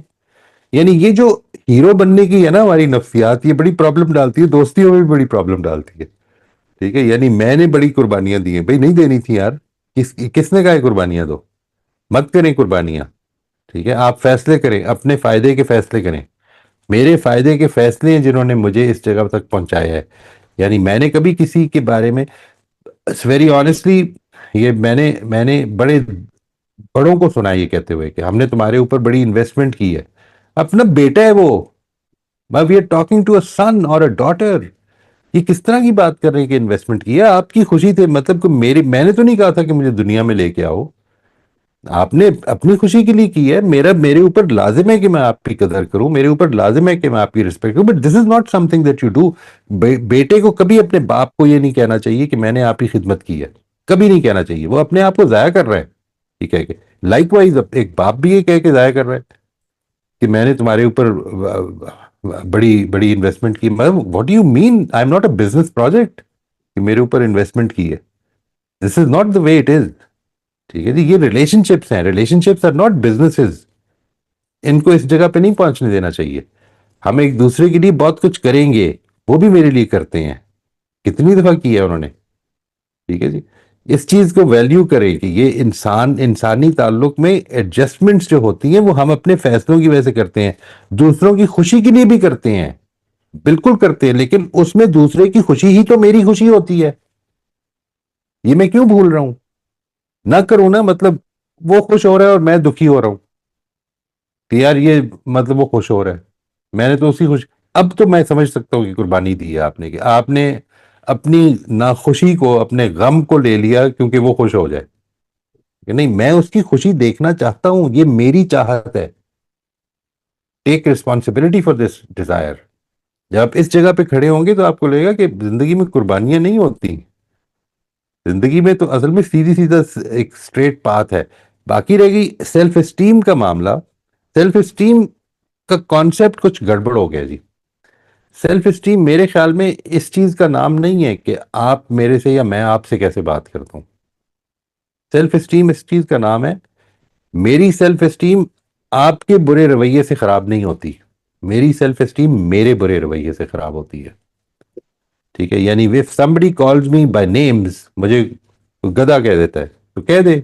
यानी ये जो हीरो बनने की है ना हमारी नफ्सियात, ये बड़ी प्रॉब्लम डालती है, दोस्तियों में भी बड़ी प्रॉब्लम डालती है। ठीक है, यानी मैंने बड़ी कुर्बानियां दी हैं, भाई नहीं देनी थी यार। किसने कहा है कुर्बानियां दो? मत करें कुर्बानियां। ठीक है, आप फैसले करें, अपने फायदे के फैसले करें। मेरे फायदे के फैसले हैं जिन्होंने मुझे इस जगह तक पहुंचाया है। यानी मैंने कभी किसी के बारे में, वेरी ऑनेस्टली, ये मैंने मैंने बड़े बड़ों को सुना है ये कहते हुए कि हमने तुम्हारे ऊपर बड़ी इन्वेस्टमेंट की है। अपना बेटा है वो, we are talking to a son और अ डॉटर। ये किस तरह की बात कर रहे हैं कि इन्वेस्टमेंट किया? आपकी खुशी थे, मतलब कि मेरी, मैंने तो नहीं कहा था कि मुझे दुनिया में लेके आओ। आपने अपनी खुशी के लिए की है। मेरे ऊपर लाजिम है कि मैं आपकी कदर करूं, मेरे ऊपर लाजिम है कि मैं आपकी रिस्पेक्ट करूं, but this is not something that you do. बेटे को कभी अपने बाप को ये नहीं कहना चाहिए कि मैंने आपकी खिदमत की है। कभी नहीं कहना चाहिए, वो अपने आप को जाया कर रहा है। ठीक है, लाइक वाइज एक बाप भी ये कह के जाया कर रहा है कि मैंने तुम्हारे ऊपर बड़ी बड़ी इन्वेस्टमेंट की। मतलब what do you mean? I am not a business project कि मेरे ऊपर इन्वेस्टमेंट की है। This is not the way it is. ठीक है जी, ये रिलेशनशिप्स हैं, रिलेशनशिप्स आर नॉट बिजनेसेस। इनको इस जगह पे नहीं पहुंचने देना चाहिए। हम एक दूसरे के लिए बहुत कुछ करेंगे, वो भी मेरे लिए करते हैं, कितनी दफा किया है उन्होंने। ठीक है जी, इस चीज को वैल्यू करें कि ये इंसानी ताल्लुक में एडजस्टमेंट्स जो होती हैं वो हम अपने फैसलों की वजह से करते हैं। दूसरों की खुशी के लिए भी करते हैं, बिल्कुल करते हैं, लेकिन उसमें दूसरे की खुशी ही तो मेरी खुशी होती है। ये मैं क्यों भूल रहा हूं? ना करूं ना, मतलब वो खुश हो रहा है और मैं दुखी हो रहा हूं कि यार ये, मतलब वो खुश हो रहा है, मैंने तो उसी खुश। अब तो मैं समझ सकता हूँ कि कुर्बानी दी है आपने, कि आपने अपनी नाखुशी को, अपने गम को ले लिया क्योंकि वो खुश हो जाए। कि नहीं, मैं उसकी खुशी देखना चाहता हूं, ये मेरी चाहत है। Take responsibility for this desire. जब आप इस जगह पे खड़े होंगे तो आपको लगेगा कि जिंदगी में कुर्बानियां नहीं होती। जिंदगी में तो असल में सीधी सीधा एक स्ट्रेट पाथ है। बाकी रह गई सेल्फ एस्टीम का मामला। सेल्फ एस्टीम का कॉन्सेप्ट कुछ गड़बड़ हो गया जी। सेल्फ एस्टीम मेरे ख्याल में इस चीज का नाम नहीं है कि आप मेरे से या मैं आपसे कैसे बात करता हूं। सेल्फ एस्टीम इस चीज का नाम है, मेरी सेल्फ एस्टीम आपके बुरे रवैये से खराब नहीं होती, मेरी सेल्फ एस्टीम मेरे बुरे रवैये से खराब होती है। ठीक है, यानी if somebody calls me by names, मुझे गधा कह देता है तो कह दे,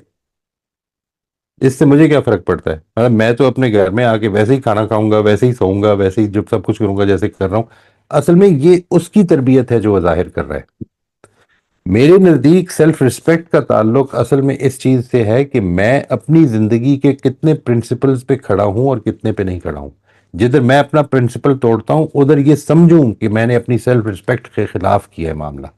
इससे मुझे क्या फर्क पड़ता है? मतलब मैं तो अपने घर में आके वैसे ही खाना खाऊंगा, वैसे ही सोऊंगा, वैसे ही जब सब कुछ करूंगा जैसे कर रहा हूं। असल में ये उसकी तरबियत है जो वो जाहिर कर रहा है। मेरे नजदीक सेल्फ रिस्पेक्ट का ताल्लुक असल में इस चीज से है कि मैं अपनी जिंदगी के कितने प्रिंसिपल्स पे खड़ा हूं और कितने पे नहीं खड़ा हूं। जिधर मैं अपना प्रिंसिपल तोड़ता हूं उधर ये समझूं कि मैंने अपनी सेल्फ रिस्पेक्ट के खिलाफ किया है मामला।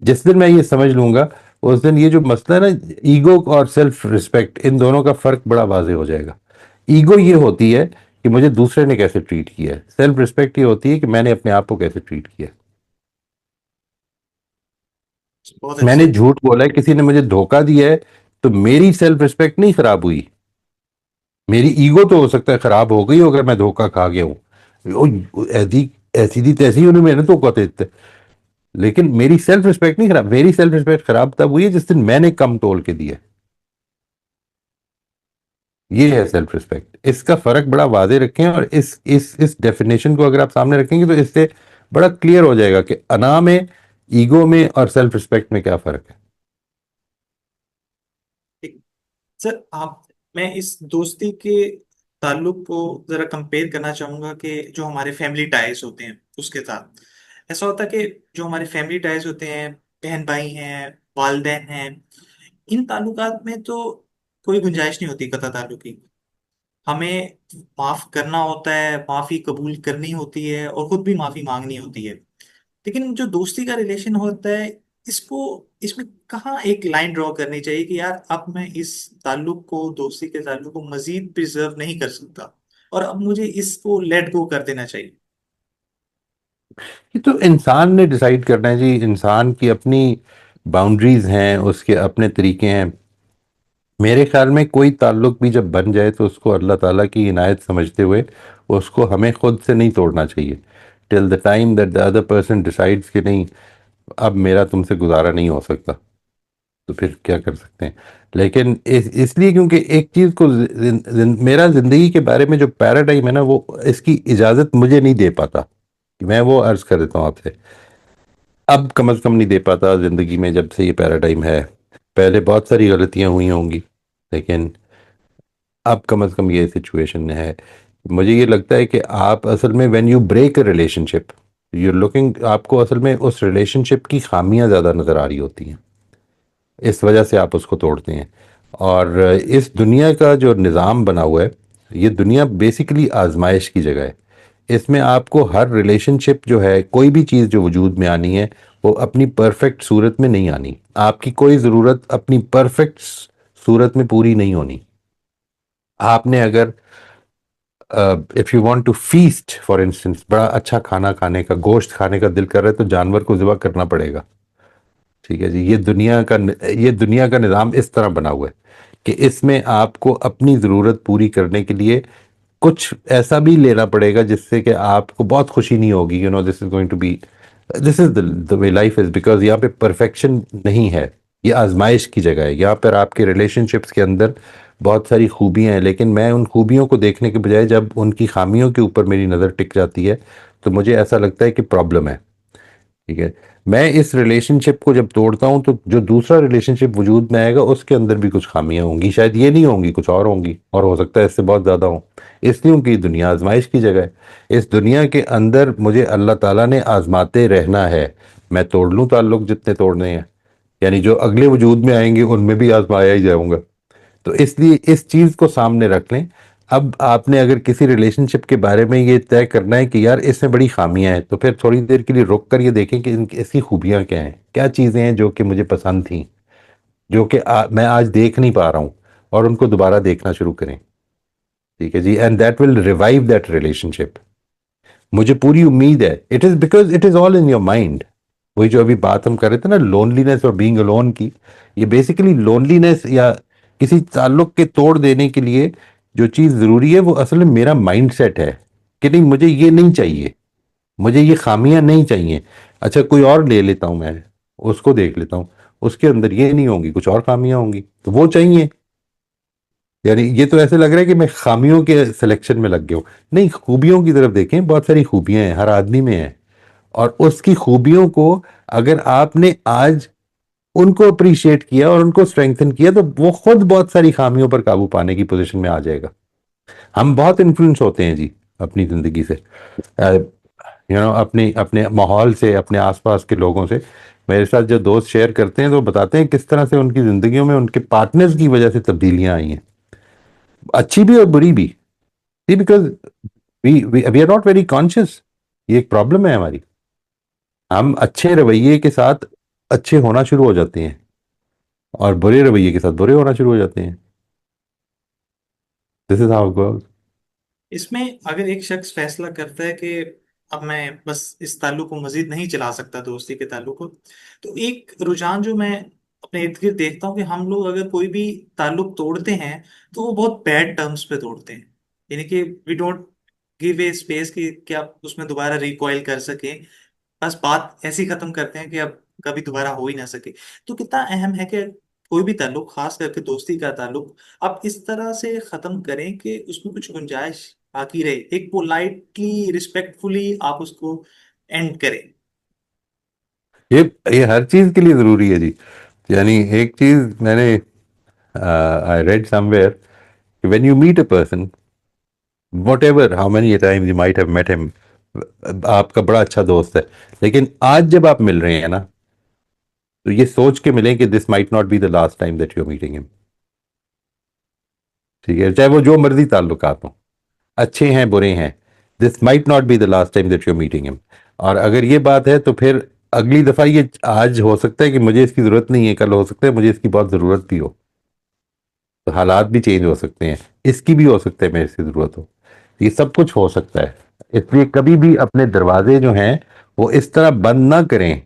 जिस दिन मैं ये समझ लूंगा, उस दिन ये जो मसला है ना, ईगो और सेल्फ रिस्पेक्ट, इन दोनों का फर्क बड़ा वाजे हो जाएगा। ईगो ये होती है कि मुझे दूसरे ने कैसे ट्रीट किया है, सेल्फ रिस्पेक्ट ये होती है कि मैंने अपने आप को कैसे ट्रीट किया है। बहुत मैंने अच्छे। झूठ बोला है, किसी ने मुझे धोखा दिया है, तो मेरी सेल्फ रिस्पेक्ट नहीं खराब हुई, मेरी ईगो तो हो सकता है खराब हो गई हो अगर मैं धोखा खा गया हूं। ऐसी ऐसी थी तैसी उन्हें मैंने धोखा देते, लेकिन मेरी सेल्फ रिस्पेक्ट नहीं खराब। मेरी सेल्फ रिस्पेक्ट खराब तब हुई है जिस दिन मैंने कम तोल के दिया। ये है सेल्फ रिस्पेक्ट, इसका फर्क बड़ा वादे रखें, और इस डेफिनेशन को अगर आप सामने रखेंगे तो इससे बड़ा क्लियर हो जाएगा कि अना में, ईगो में और सेल्फ रिस्पेक्ट में क्या फर्क है। ठीक। सर आप, मैं इस दोस्ती के ताल्लुक को जरा कंपेयर करना चाहूंगा कि जो हमारे फैमिली टाइज होते हैं उसके साथ। ऐसा होता है कि जो हमारे फैमिली टाइज होते हैं, बहन भाई हैं, वालदेन हैं, इन ताल्लुकात में तो कोई गुंजाइश नहीं होती कतई ताल्लुक की। हमें माफ करना होता है, माफी कबूल करनी होती है और खुद भी माफी मांगनी होती है। लेकिन जो दोस्ती का रिलेशन होता है, इसको, इसमें कहाँ एक लाइन ड्रॉ करनी चाहिए कि यार अब मैं इस ताल्लुक को, दोस्ती के ताल्लुक को मजीद प्रिजर्व नहीं कर सकता और अब मुझे इसको लेट गो कर देना चाहिए। ये तो इंसान ने डिसाइड करना है जी, इंसान की अपनी बाउंड्रीज हैं, उसके अपने तरीके हैं। मेरे ख्याल में कोई ताल्लुक भी जब बन जाए तो उसको अल्लाह ताला की इनायत समझते हुए उसको हमें खुद से नहीं तोड़ना चाहिए, till the time that the other person decides कि नहीं, अब मेरा तुमसे गुजारा नहीं हो सकता, तो फिर क्या कर सकते हैं। लेकिन इसलिए क्योंकि एक चीज को मेरा जिंदगी के बारे में जो पैराडाइम है ना, वो इसकी इजाजत मुझे नहीं दे पाता कि मैं वो अर्ज कर देता हूँ आपसे। अब कम से कम नहीं दे पाता जिंदगी में जब से ये पैराडाइम है। पहले बहुत सारी गलतियां हुई होंगी, लेकिन अब कम से कम ये सिचुएशन है। मुझे ये लगता है कि आप असल में when you break a relationship, you looking, आपको असल में उस रिलेशनशिप की खामियां ज्यादा नजर आ रही होती हैं, इस वजह से आप उसको तोड़ते हैं। और इस दुनिया का जो निज़ाम बना हुआ है, ये दुनिया बेसिकली आजमाइश की जगह है। इसमें आपको हर रिलेशनशिप जो है, कोई भी चीज़ जो वजूद में आनी है, वो अपनी परफेक्ट सूरत में नहीं आनी। आपकी कोई ज़रूरत अपनी परफेक्ट सूरत में पूरी नहीं होनी। आपने अगर, if you want to feast for instance, बड़ा अच्छा खाना खाने का, गोश्त खाने का दिल कर रहा है, तो जानवर को ज़िबा करना पड़ेगा। ठीक है जी, ये दुनिया का निज़ाम इस तरह बना हुआ है कि इसमें आपको अपनी ज़रूरत पूरी करने के लिए कुछ ऐसा भी लेना पड़ेगा जिससे कि आपको बहुत खुशी नहीं होगी। This is going to be, this is the way life is, because यहाँ पे परफेक्शन नहीं है। ये आजमाइश की जगह है। यहाँ पर आपके रिलेशनशिप्स के अंदर बहुत सारी खूबियां हैं, लेकिन मैं उन खूबियों को देखने के बजाय जब उनकी खामियों के ऊपर मेरी नज़र टिक जाती है, तो मुझे ऐसा लगता है कि प्रॉब्लम है। ठीक है, मैं इस रिलेशनशिप को जब तोड़ता हूं तो जो दूसरा रिलेशनशिप वजूद में आएगा उसके अंदर भी कुछ खामियां होंगी, शायद ये नहीं होंगी, कुछ और होंगी, और हो सकता है इससे बहुत ज्यादा हो। इसलिए उनकी दुनिया आजमाइश की जगह है। इस दुनिया के अंदर मुझे अल्लाह ताला ने आजमाते रहना है। मैं तोड़ लूं ताल्लुक जितने तोड़ने हैं, यानी जो अगले वजूद में आएंगे उनमें भी आजमाया ही जाऊंगा। तो इसलिए इस चीज को सामने रख लें। अब आपने अगर किसी रिलेशनशिप के बारे में ये तय करना है कि यार इसमें बड़ी खामियां हैं, तो फिर थोड़ी देर के लिए रुक कर ये देखें कि इनकी इसकी खूबियां क्या हैं, क्या चीजें हैं जो कि मुझे पसंद थी, जो कि मैं आज देख नहीं पा रहा हूं, और उनको दोबारा देखना शुरू करें। ठीक है जी, and that will revive that relationship. मुझे पूरी उम्मीद है, it is because it is all in your mind. वही जो अभी बात हम कर रहे थे ना, लोनलीनेस और बीइंग अलोन की, ये बेसिकली लोनलीनेस या किसी ताल्लुक के तोड़ देने के लिए जो चीज जरूरी है वो असल में मेरा माइंड सेट है कि नहीं, मुझे ये नहीं चाहिए, मुझे ये खामियां नहीं चाहिए। अच्छा, कोई और ले लेता हूं मैं, उसको देख लेता हूं, उसके अंदर ये नहीं होंगी, कुछ और खामियां होंगी, तो वो चाहिए। यानी ये तो ऐसे लग रहा है कि मैं खामियों के सिलेक्शन में लग गया हूं। नहीं, खूबियों की तरफ देखें, बहुत सारी खूबियां हैं हर आदमी में है। और उसकी खूबियों को अगर आपने आज उनको अप्रिशिएट किया और उनको स्ट्रेंथन किया, तो वो खुद बहुत सारी खामियों पर काबू पाने की पोजीशन में आ जाएगा। हम बहुत इन्फ्लुएंस होते हैं जी अपनी जिंदगी से, अपने अपने माहौल से, अपने आसपास के लोगों से। मेरे साथ जो दोस्त शेयर करते हैं तो बताते हैं किस तरह से उनकी जिंदगियों में उनके पार्टनर्स की वजह से तब्दीलियां आई हैं, अच्छी भी और बुरी भी। Because we are not very conscious. ये एक प्रॉब्लम है हमारी। हम अच्छे रवैये के साथ अच्छे होना शुरू हो जाते हैं, और बुरे रवैये के साथ बुरे होना शुरू हो जाते हैं। This is how it goes. इसमें अगर एक शख्स फैसला करता है कि अब मैं बस इस ताल्लुक को मजीद नहीं चला सकता, दोस्ती के ताल्लुक को, तो एक रुझान जो मैं अपने इर्द गिर्द देखता हूँ कि हम लोग अगर कोई भी ताल्लुक तोड़ते हैं तो वो बहुत बैड टर्म्स पे तोड़ते हैं। यानी कि we don't give a space कि आप उसमें दोबारा रिकॉइल कर सके। बस बात ऐसी खत्म करते हैं कि अब कभी दोबारा हो ही ना सके। तो कितना अहम है कि कोई भी ताल्लुक, खास करके दोस्ती का ताल्लुक, आप इस तरह से खत्म करें कि उसमें कुछ गुंजाइश बाकी रहे, एक पोलाइटली रिस्पेक्टफुली आप उसको एंड करें। ये ये हर चीज के लिए जरूरी है जी। यानी एक चीज मैंने I read somewhere, when you meet a person, whatever how many times you might have met him, आपका बड़ा अच्छा दोस्त है, लेकिन आज जब आप मिल रहे हैं ना, तो ये सोच के मिलें कि this might not be the last time that you are meeting him. ठीक है, चाहे वो जो मर्जी ताल्लुकात हों, अच्छे हैं बुरे हैं, this might not be the last time that you are meeting him. और अगर ये बात है तो फिर अगली दफा ये, आज हो सकता है कि मुझे इसकी जरूरत नहीं है, कल हो सकता है मुझे इसकी बहुत जरूरत भी हो। तो हालात भी चेंज हो सकते हैं, इसकी भी हो सकता है मेरे से जरूरत हो। ये सब कुछ हो सकता है। इसलिए कभी भी अपने दरवाजे जो हैं वो इस तरह बंद ना करें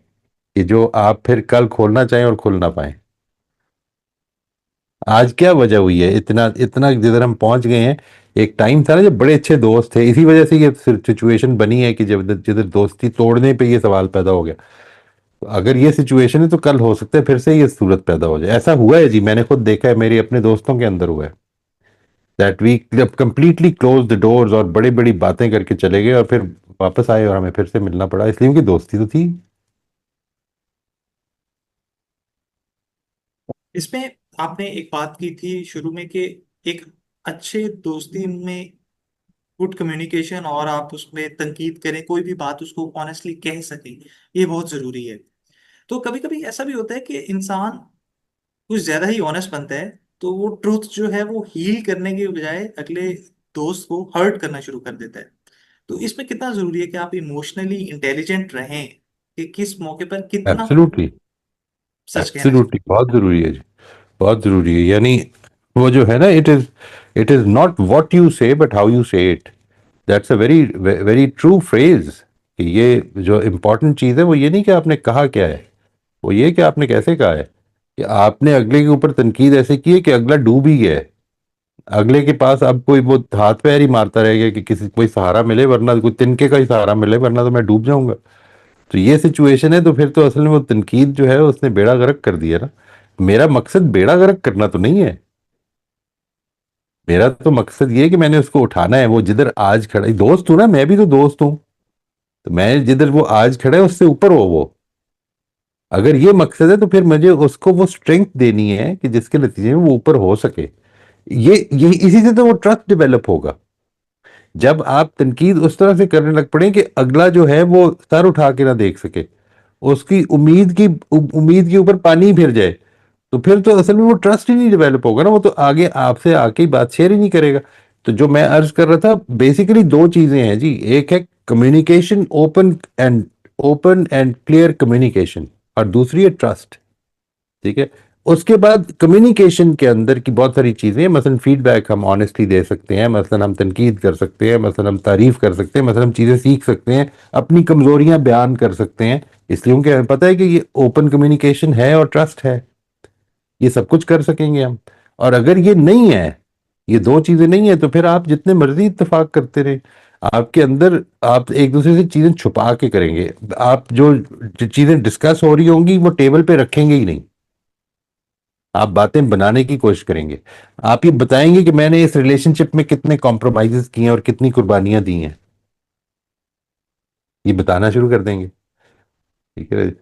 कि जो आप फिर कल खोलना चाहें और खोल ना पाए। आज क्या वजह हुई है इतना इतना जिधर हम पहुंच गए हैं? एक टाइम था ना जब बड़े अच्छे दोस्त थे, इसी वजह से ये सिचुएशन बनी है कि जब जिधर दोस्ती तोड़ने पे ये सवाल पैदा हो गया। तो अगर ये सिचुएशन है तो कल हो सकता है फिर से ये सूरत पैदा हो जाए। ऐसा हुआ है जी, मैंने खुद देखा है, मेरे अपने दोस्तों के अंदर हुआ है that we completely close the doors और बड़ी बड़ी बातें करके चले गए, और फिर वापस आए और हमें फिर से मिलना पड़ा, इसलिए उनकी दोस्ती तो थी। इसमें आपने एक बात की थी शुरू में कि एक अच्छे दोस्ती में गुड कम्युनिकेशन, और आप उसमें तनकीद करें, कोई भी बात उसको ऑनेस्टली कह सकें, ये बहुत जरूरी है। तो कभी कभी ऐसा भी होता है कि इंसान कुछ ज्यादा ही ऑनेस्ट बनता है, तो वो ट्रूथ जो है वो हील करने के बजाय अगले दोस्त को हर्ट करना शुरू कर देता है। तो इसमें कितना जरूरी है कि आप इमोशनली इंटेलिजेंट रहें कि किस मौके पर कितना एब्सोल्युटली, सच कहना चाहिए। एब्सोल्युटली बहुत जरूरी है जी, बहुत जरूरी है। यानी वो जो है ना, it is not what you से बट हाउ यू से it. That's a very very true phrase. कि ये जो इम्पोर्टेंट चीज है वो ये नहीं कि आपने कहा क्या है, वो ये कि आपने कैसे कहा है। कि आपने अगले के ऊपर तनकीद ऐसे की है कि अगला डूब ही गया है। अगले के पास अब कोई वो हाथ पैर ही मारता रह गया कि किसी कोई सहारा मिले, वरना कोई तिनके का ही सहारा मिले, वरना तो मैं डूब जाऊंगा। तो ये सिचुएशन है, तो फिर तो असल में वो तनकीद जो है उसने बेड़ा गर्क कर दिया ना। मेरा मकसद बेड़ा गर्क करना तो नहीं है। मेरा तो मकसद ये है कि मैंने उसको उठाना है। वो जिधर आज खड़ा है, दोस्त हूं ना, मैं भी तो दोस्त हूं। तो मैं जिधर वो आज खड़ा है उससे ऊपर हो वो। अगर ये मकसद है तो फिर मुझे उसको वो स्ट्रेंथ देनी है कि जिसके नतीजे में वो ऊपर हो सके। ये इसी से तो वो ट्रस्ट डेवलप होगा। जब आप तनकीद उस तरह से करने लग पड़े कि अगला जो है वो सर उठा के ना देख सके, उसकी उम्मीद के ऊपर पानी फिर जाए, तो फिर तो असल में वो ट्रस्ट ही नहीं डेवलप होगा ना। वो तो आगे आपसे आके ही बात शेयर ही नहीं करेगा। तो जो मैं अर्ज कर रहा था, बेसिकली दो चीजें हैं जी। एक है communication, open and clear communication, और दूसरी है ट्रस्ट। ठीक है। उसके बाद कम्युनिकेशन के अंदर की बहुत सारी चीजें हैं, मसलन फीडबैक हम ऑनेस्टली दे सकते हैं, मसलन हम तनकीद कर सकते हैं, मसलन हम तारीफ कर सकते हैं, मसलन हम चीजें सीख सकते हैं, अपनी कमजोरियां बयान कर सकते हैं। इसलिए उनके हमें पता है कि ये ओपन कम्युनिकेशन है और ट्रस्ट है। ये सब कुछ कर सकेंगे हम। और अगर ये नहीं है, ये दो चीजें नहीं है, तो फिर आप जितने मर्जी इत्तेफाक करते रहे, आपके अंदर आप एक दूसरे से चीजें छुपा के करेंगे। आप जो चीजें डिस्कस हो रही होंगी वो टेबल पे रखेंगे ही नहीं। आप बातें बनाने की कोशिश करेंगे। आप ये बताएंगे कि मैंने इस रिलेशनशिप में कितने कॉम्प्रोमाइजेस किए हैं और कितनी कुर्बानियां दी हैं। ये बताना शुरू कर देंगे। ठीक है।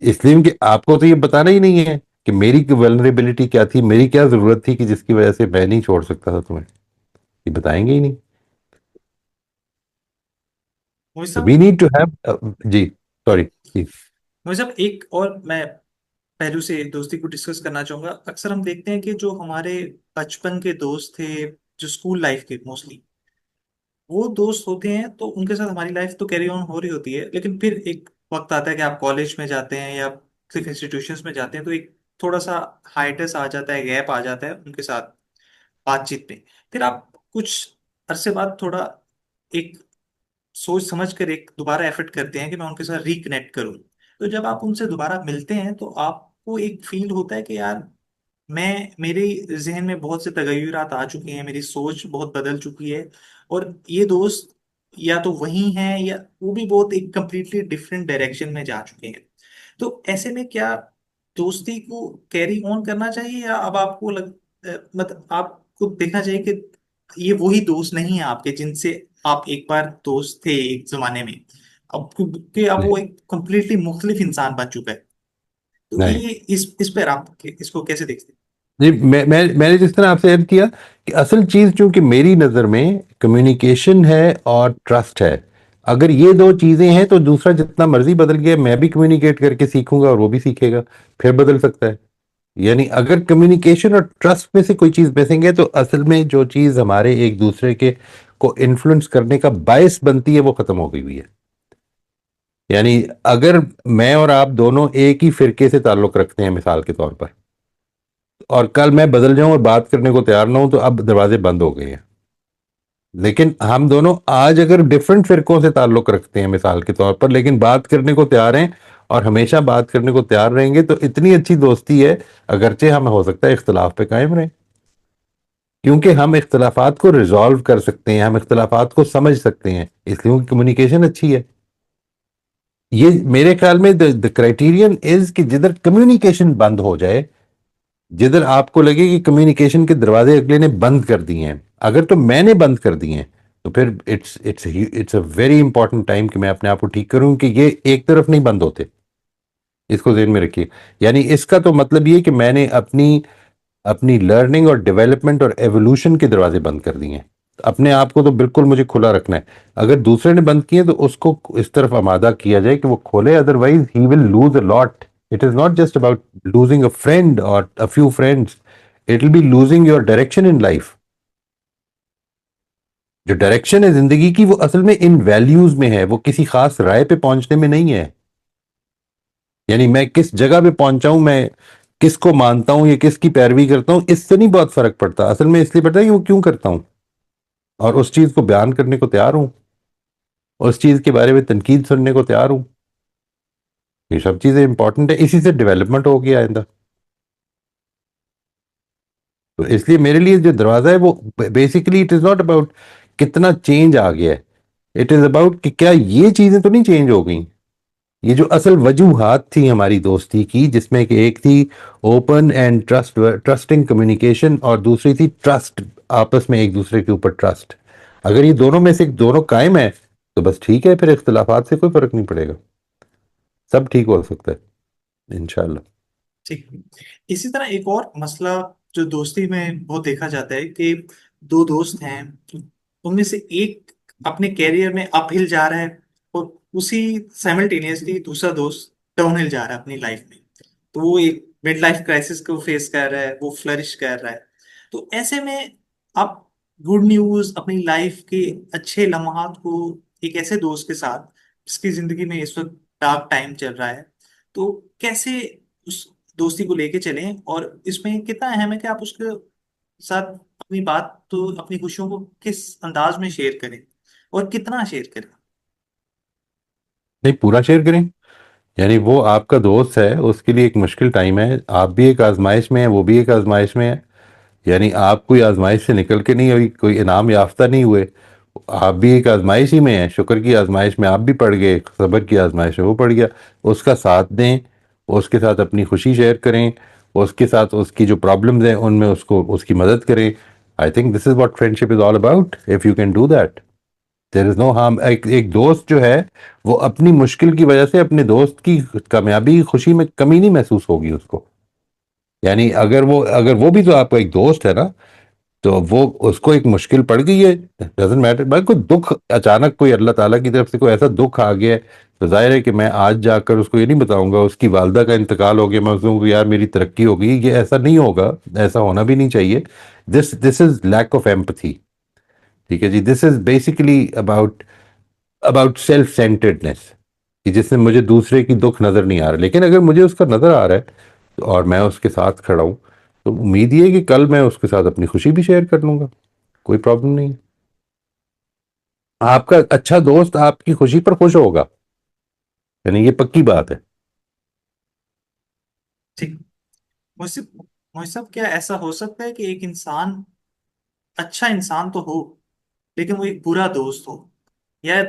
इसलिए कि आपको तो ये बताना ही नहीं है कि मेरी वल्नरेबिलिटी क्या थी, मेरी क्या जरूरत थी कि जिसकी वजह से मैं नहीं छोड़ सकता था तुम्हें। ये बताएंगे ही नहीं। मोहित तो वी साहब, नीड टू हैव जी, सॉरी जी। मोहित साहब, एक और मैं पहलू से दोस्ती को डिस्कस करना चाहूंगा। अक्सर हम देखते हैं कि जो हमारे बचपन के दोस्त थे, जो स्कूल लाइफ के मोस्टली, वो दोस्त होते हैं तो उनके साथ हमारी लाइफ तो कैरी ऑन हो रही होती है, लेकिन फिर एक वक्त आता है कि आप कॉलेज में जाते हैं या सिर्फ इंस्टीट्यूशंस में जाते हैं, तो एक थोड़ा सा हाइटस आ जाता है, गैप आ जाता है उनके साथ बातचीत में। फिर आप कुछ अरसे बाद थोड़ा एक सोच समझ कर एक दोबारा एफर्ट करते हैं कि मैं उनके साथ रिकनेक्ट करूं। तो जब आप उनसे दोबारा मिलते हैं तो आप आपको एक फील होता है कि यार मैं, मेरे जहन में बहुत से तगयुरात आ चुके हैं, मेरी सोच बहुत बदल चुकी है, और ये दोस्त या तो वही हैं या वो भी बहुत एक कंप्लीटली डिफरेंट डायरेक्शन में जा चुके हैं। तो ऐसे में क्या दोस्ती को कैरी ऑन करना चाहिए, या अब आपको मतलब आपको देखना चाहिए कि ये वही दोस्त नहीं है आपके जिनसे आप एक बार दोस्त थे एक जमाने में, अब कि अब नहीं, वो एक कंप्लीटली मुख्तलिफ इंसान बन चुका है। तो नहीं, ये इस पर आप इसको कैसे देखते जी, मैंने जिस तरह आपसे अर्ज किया कि असल चीज चूंकि मेरी नजर में कम्युनिकेशन है और ट्रस्ट है। अगर ये दो चीजें हैं तो दूसरा जितना मर्जी बदल गया, मैं भी कम्युनिकेट करके सीखूंगा और वो भी सीखेगा, फिर बदल सकता है। यानी अगर कम्युनिकेशन और ट्रस्ट में से कोई चीज मिसिंग है तो असल में जो चीज हमारे एक दूसरे के को इन्फ्लुएंस करने का बायस बनती है वो खत्म हो गई हुई है। यानी अगर मैं और आप दोनों एक ही फिरके से ताल्लुक रखते हैं मिसाल के तौर पर, और कल मैं बदल जाऊं और बात करने को तैयार ना हूं, तो अब दरवाजे बंद हो गए हैं। लेकिन हम दोनों आज अगर डिफरेंट फिरकों से ताल्लुक रखते हैं मिसाल के तौर पर, लेकिन बात करने को तैयार हैं और हमेशा बात करने को तैयार रहेंगे, तो इतनी अच्छी दोस्ती है, अगरचे हम हो सकता है इख्तलाफ पे कायम रहें, क्योंकि हम इख्तलाफात को रिजॉल्व कर सकते हैं, हम इख्तलाफात को समझ सकते हैं, इसलिए उनकी कम्युनिकेशन अच्छी है। ये मेरे ख्याल में द क्राइटेरियन इज कि जिधर कम्युनिकेशन बंद हो जाए, जिधर आपको लगे कि कम्युनिकेशन के दरवाजे अगले ने बंद कर दिए हैं, अगर तो मैंने बंद कर दिए हैं, तो फिर it's a very important time कि मैं अपने आप को ठीक करूं कि ये एक तरफ नहीं बंद होते। इसको ध्यान में रखिए। यानी इसका तो मतलब ये कि मैंने अपनी अपनी लर्निंग और डेवलपमेंट और एवोल्यूशन के दरवाजे बंद कर दिए हैं। अपने आप को तो बिल्कुल मुझे खुला रखना है। अगर दूसरे ने बंद किए तो उसको इस तरफ आमादा किया जाए कि वो खोले, otherwise he will lose a lot. It is not just about losing a friend और a few friends, it will be losing your direction in life. जो डायरेक्शन है जिंदगी की, वो असल में इन वैल्यूज में है, वो किसी खास राय पे पहुंचने में नहीं है। यानी मैं किस जगह पे पहुंचा हूं, मैं किसको मानता हूं या किसकी पैरवी करता हूं, इससे नहीं बहुत फर्क पड़ता। असल में इसलिए पड़ता है कि वो क्यों करता हूं, और उस चीज को बयान करने को तैयार हूं, उस चीज के बारे में तनकीद सुनने को तैयार हूं। ये सब चीजें इंपॉर्टेंट है, इसी से डेवलपमेंट होगी आइंदा। तो इसलिए मेरे लिए जो दरवाजा है वो basically it is not about कितना चेंज आ गया है, इट इज अबाउट कि क्या ये चीजें तो नहीं चेंज हो गई। ये जो असल वजूहात थी हमारी दोस्ती की, जिसमें कि एक थी ओपन एंड ट्रस्टिंग कम्युनिकेशन, और दूसरी थी ट्रस्ट, आपस में एक दूसरे के ऊपर ट्रस्ट। अगर ये दोनों में से दोनों कायम है तो बस ठीक है, फिर इख्तलाफात से कोई फर्क नहीं पड़ेगा, सब ठीक हो सकता है इंशाल्लाह। ठीक है। इसी तरह एक और मसला जो दोस्ती में बहुत देखा जाता है कि दो दोस्त हैं, उनमें से एक अपने कैरियर में अपहिल जा रहा है, और उसी साइमल्टेनियसली दूसरा दोस्त डाउनहिल जा रहा है अपनी लाइफ में। तो वो एक मिड लाइफ क्राइसिस को फेस कर रहा है, वो फ्लरिश कर रहा है। तो ऐसे में आप गुड न्यूज, अपनी लाइफ के अच्छे लम्हात को एक ऐसे दोस्त के साथ जिसकी जिंदगी में इस वक्त डार्क टाइम चल रहा है, तो कैसे उस दोस्ती को लेके चलें, और इसमें कितना अहम है कि आप उसके साथ अपनी बात, तो अपनी खुशियों को किस अंदाज में शेयर करें और कितना शेयर करें। नहीं, पूरा शेयर करें। यानी वो आपका दोस्त है, उसके लिए एक मुश्किल टाइम है, आप भी एक आजमाइश में है, वो भी एक आजमाइश में है। यानी आप कोई आजमाइश से निकल के नहीं, अभी कोई इनाम याफ्ता नहीं हुए, आप भी एक आजमाइश ही में हैं। शुक्र की आजमाइश में आप भी पड़ गए, सब्र की आजमाइश में वो पड़ गया। उसका साथ दें, उसके साथ अपनी खुशी शेयर करें, उसके साथ उसकी जो प्रॉब्लम्स हैं उनमें उसको उसकी मदद करें। I think this is what friendship is all about, if you can do that there is no harm. एक दोस्त जो है वो अपनी मुश्किल की वजह से अपने दोस्त की कामयाबी खुशी में कमी नहीं महसूस होगी उसको। यानी अगर वो भी तो आपका एक दोस्त है ना, तो वो उसको एक मुश्किल पड़ गई है, डजेंट मैटर, भाई कोई दुख अचानक कोई अल्लाह ताला की तरफ से कोई ऐसा दुख आ गया है, तो जाहिर है कि मैं आज जाकर उसको ये नहीं बताऊंगा उसकी वालदा का इंतकाल हो गया, मैं उसको यार मेरी तरक्की हो गई, ये ऐसा नहीं होगा, ऐसा होना भी नहीं चाहिए। This is lack of empathy. ठीक है जी, this is basically about about self centredness, कि जिसमें मुझे दूसरे की दुख नजर नहीं आ रहा, लेकिन अगर मुझे उसका नजर आ रहा है और मैं उसके साथ खड़ा हूं, तो उम्मीद ये है कि कल मैं उसके साथ अपनी खुशी भी शेयर कर लूंगा, कोई प्रॉब्लम नहीं है। आपका अच्छा दोस्त आपकी खुशी पर खुश होगा, यानी ये पक्की बात है। ठीक। मुझसे मुझसे क्या ऐसा हो सकता है कि एक इंसान अच्छा इंसान तो हो, लेकिन वो एक बुरा दोस्त हो? या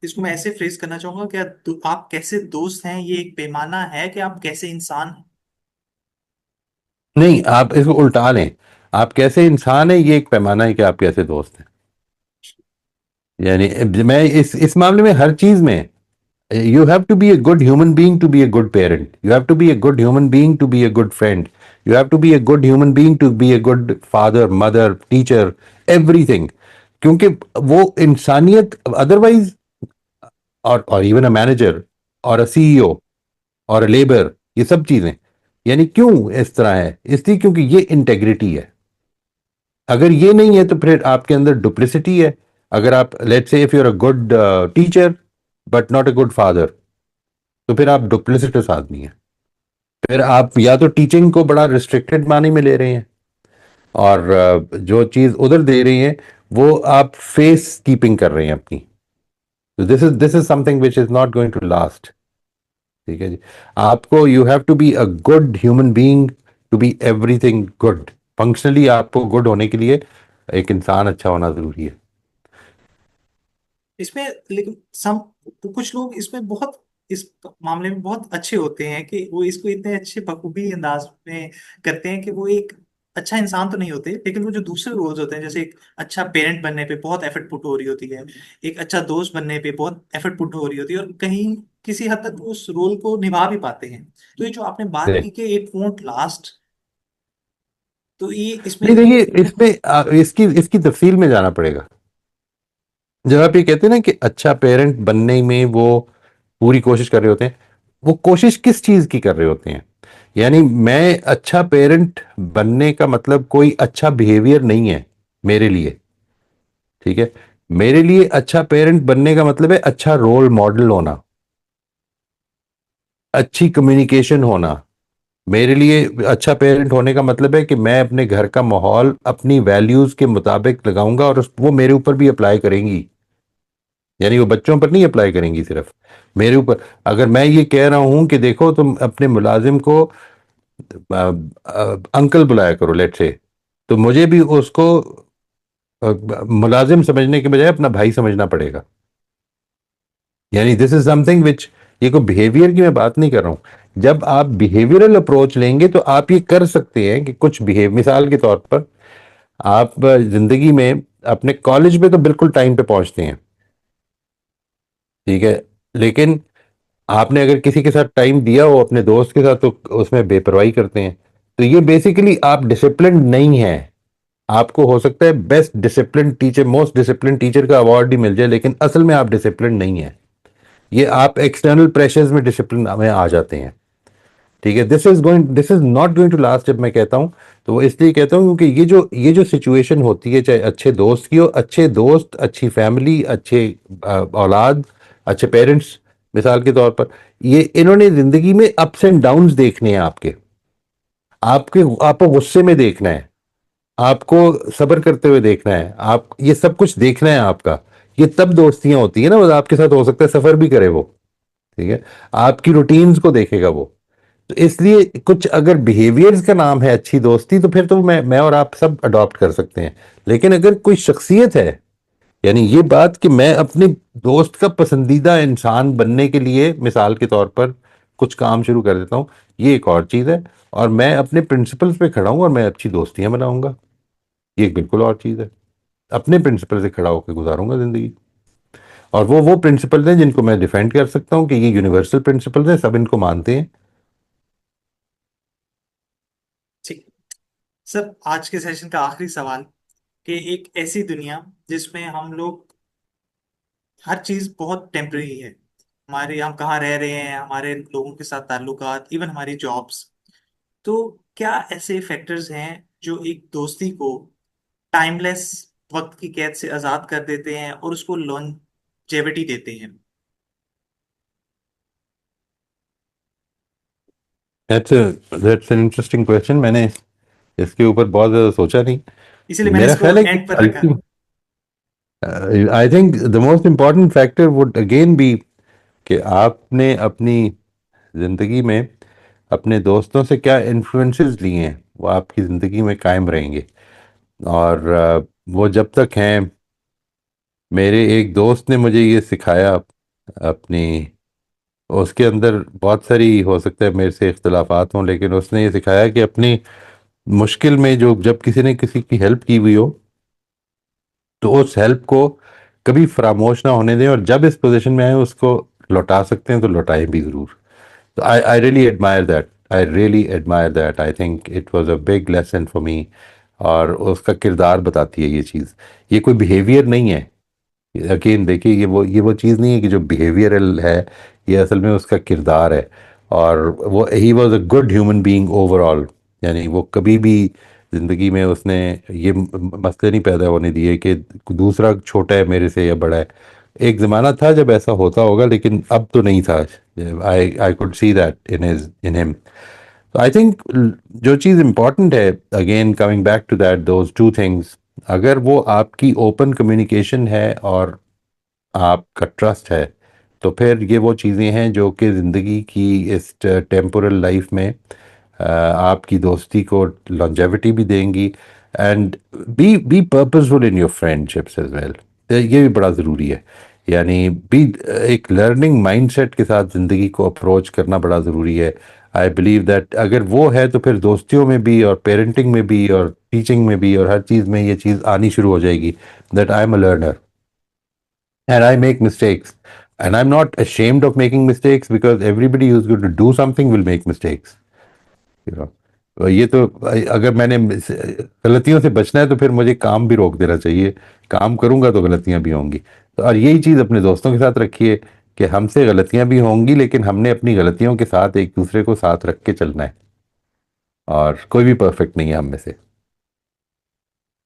इसको मैं ऐसे फ्रेज करना चाहूंगा, क्या आप कैसे दोस्त हैं ये एक पैमाना है कि आप कैसे इंसान हैं? नहीं, आप इसको उल्टा लें। आप कैसे इंसान है ये एक पैमाना है कि आप कैसे दोस्त हैं। यानी मैं इस मामले में हर चीज में, you have to be a good human being to be a good parent, you have to be a good human being to be a good friend, you have to be a good human being to be a good father, mother, teacher, everything। क्योंकि वो इंसानियत otherwise, और even a manager और a CEO और अ labour, ये सब चीजें, यानी क्यों इस तरह है, इसलिए क्योंकि ये इंटेग्रिटी है। अगर ये नहीं है तो फिर आपके अंदर डुप्लिसिटी है। अगर आप let's say if you are a good teacher but not a good father, तो फिर आप डुप्लिसिटस आदमी है। फिर आप या तो टीचिंग को बड़ा रिस्ट्रिक्टेड मानी में ले रहे हैं, और जो चीज उधर दे रही हैं वो आप फेस कीपिंग कर रहे हैं अपनी। तो this is something which is not going to last. ठीक है जी। आपको you have to be a good human being to be everything good. Functionally आपको गुड होने के लिए एक इंसान अच्छा होना जरूरी है। इसमें लेकिन कुछ लोग इसमें बहुत, इस मामले में बहुत अच्छे होते हैं कि वो इसको इतने अच्छे बखूबी अंदाज में करते हैं कि वो एक अच्छा इंसान तो नहीं होते, लेकिन वो जो दूसरे रोल्स होते हैं, जैसे एक अच्छा पेरेंट बनने पे बहुत एफर्ट पुट हो रही होती है, एक अच्छा दोस्त बनने पे बहुत एफर्ट पुट हो रही होती है, और कहीं किसी हद तक वो उस रोल को निभा भी पाते हैं। तो ये जो आपने बात की कि इट वोंट लास्ट, तो ये इसमें नहीं देखिए, इसमें इसकी इसकी तफसील में जाना पड़ेगा। जब आप ये कहते हैं ना कि अच्छा पेरेंट बनने में वो पूरी कोशिश कर रहे होते हैं, वो कोशिश किस चीज की कर रहे होते हैं? यानी मैं अच्छा पेरेंट बनने का मतलब कोई अच्छा बिहेवियर नहीं है मेरे लिए। ठीक है। मेरे लिए अच्छा पेरेंट बनने का मतलब है अच्छा रोल मॉडल होना, अच्छी कम्युनिकेशन होना। मेरे लिए अच्छा पेरेंट होने का मतलब है कि मैं अपने घर का माहौल अपनी वैल्यूज के मुताबिक लगाऊंगा, और वो मेरे ऊपर भी अप्लाई करेंगी। यानी वो बच्चों पर नहीं अप्लाई करेंगी सिर्फ, मेरे ऊपर। अगर मैं ये कह रहा हूं कि देखो तुम अपने मुलाजिम को अंकल बुलाया करो लेट से, तो मुझे भी उसको मुलाजिम समझने के बजाय अपना भाई समझना पड़ेगा। यानी दिस इज समथिंग विच, ये कोई बिहेवियर की मैं बात नहीं कर रहा हूं। जब आप बिहेवियरल अप्रोच लेंगे तो आप ये कर सकते हैं कि कुछ बिहेव, मिसाल के तौर पर आप जिंदगी में अपने कॉलेज में तो बिल्कुल टाइम पे पहुंचते हैं। ठीक है। लेकिन आपने अगर किसी के साथ टाइम दिया हो अपने दोस्त के साथ, तो उसमें बेपरवाही करते हैं। तो ये बेसिकली आप डिसिप्लिन नहीं है। आपको हो सकता है best discipline teacher, most discipline teacher का अवार्ड ही मिल जाए, लेकिन असल में आप डिसिप्लिन नहीं है। ये आप एक्सटर्नल प्रेशर्स में डिसिप्लिन में आ जाते हैं। ठीक है। This is not going to last. जब मैं कहता हूं तो वो इसलिए कहता हूं क्योंकि ये जो सिचुएशन होती है, चाहे अच्छे दोस्त की हो, अच्छे दोस्त, अच्छी फैमिली, अच्छे औलाद, अच्छे पेरेंट्स, मिसाल के तौर पर, ये इन्होंने जिंदगी में अप्स एंड डाउन्स देखने हैं आपके। आपको गुस्से में देखना है, आपको सब्र करते हुए देखना है, आप ये सब कुछ देखना है आपका। ये तब दोस्तियां होती है ना, वो आपके साथ हो सकता है सफर भी करे वो। ठीक है। आपकी रूटीन्स को देखेगा वो। तो इसलिए कुछ अगर बिहेवियर्स का नाम है अच्छी दोस्ती, तो फिर तो मैं और आप सब अडॉप्ट कर सकते हैं। लेकिन अगर कोई शख्सियत है, यानी ये बात कि मैं अपने दोस्त का पसंदीदा इंसान बनने के लिए मिसाल के तौर पर कुछ काम शुरू कर देता हूं, ये एक और चीज है। और मैं अपने प्रिंसिपल्स पे खड़ा हूं और मैं अच्छी दोस्तियां बनाऊंगा, ये एक बिल्कुल और चीज है। अपने प्रिंसिपल से खड़ा होकर गुजारूंगा जिंदगी। और वो प्रिंसिपल्स हैं जिनको मैं डिफेंड कर सकता हूं कि ये यूनिवर्सल प्रिंसिपल्स हैं, सब इनको मानते हैं। ठीक। सर, आज के सेशन का आखिरी सवाल, कि एक ऐसी दुनिया जिसमें हम लोग, हर चीज बहुत टेम्पररी है, हमारे हम कहाँ रह रहे हैं, हमारे लोगों के साथ ताल्लुकात, इवन हमारी जॉब्स, तो क्या ऐसे फैक्टर्स हैं जो एक दोस्ती को टाइमलेस, वक्त की कैद से आजाद कर देते हैं और उसको लॉन्जेविटी देते हैं? That's an interesting question. मैंने इसके ऊपर बहुत ज्यादा सोचा नहीं। इसीलिए मैंने मेरा इसको ख्याल है कि एंड पर रखा। I think the most important factor would again be कि आपने अपनी जिंदगी में अपने दोस्तों से क्या इन्फ्लुएंसेस लिए हैं वो आपकी ज़िंदगी में कायम रहेंगे। और वो जब तक हैं, मेरे एक दोस्त ने मुझे ये सिखाया अपनी, उसके अंदर बहुत सारी हो सकता है मेरे से इख्तलाफात हों, लेकिन उसने ये सिखाया कि अपनी मुश्किल में जो जब किसी ने किसी की हेल्प की हुई हो तो उस हेल्प को कभी फरामोश ना होने दें, और जब इस पोजीशन में आए उसको लौटा सकते हैं तो लौटाएं भी ज़रूर। तो I really admire that, I really admire that, I think it was a big lesson for me. और उसका किरदार बताती है ये चीज़, ये कोई बिहेवियर नहीं है। अगेन देखिए, ये वो चीज़ नहीं है कि जो बिहेवियरल है, ये असल में उसका किरदार है। और वो he was a good human being overall. यानी वो कभी भी ज़िंदगी में उसने ये मसले नहीं पैदा होने दिए कि दूसरा छोटा है मेरे से या बड़ा है। एक ज़माना था जब ऐसा होता होगा, लेकिन अब तो नहीं था। I could see that in him. I think जो चीज़ इम्पॉर्टेंट है, again coming back to that those two things, अगर वो आपकी ओपन कम्युनिकेशन है और आपका ट्रस्ट है, तो फिर ये वो चीज़ें हैं जो कि ज़िंदगी की इस टेम्पोरल लाइफ में आपकी दोस्ती को लॉन्जेविटी भी देंगी। And be purposeful in your friendships as well, ये भी बड़ा ज़रूरी है। यानी बी एक लर्निंग माइंडसेट के साथ ज़िंदगी को अप्रोच करना बड़ा ज़रूरी है। आई बिलीव दैट अगर वो है तो फिर दोस्तियों में भी और पेरेंटिंग में भी और टीचिंग में भी और हर चीज़ में ये चीज़ आनी शुरू हो जाएगी, that I am a learner and I make mistakes. And I'm not ashamed of making mistakes because everybody who's going to do something will make mistakes. You know, ये तो अगर मैंने गलतियों से बचना है तो फिर मुझे काम भी रोक देना चाहिए। काम करूंगा तो गलतियां भी होंगी। तो और यही चीज़ अपने दोस्तों के साथ रखिए कि हमसे गलतियां भी होंगी, लेकिन हमने अपनी गलतियों के साथ एक दूसरे को साथ रख के चलना है। और कोई भी परफेक्ट नहीं है हम में से।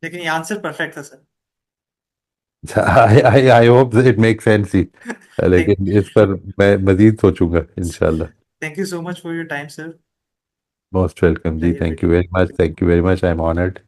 लेकिन ये आंसर परफेक्ट था sir. I hope it make sense ही। थैंक लेकिन इस पर मैं मजीद सोचूंगा इंशाल्लाह। Thank you so much for your time sir. Most welcome जी, चलिए थैंक फिर। You very much, thank you very much, I am honoured.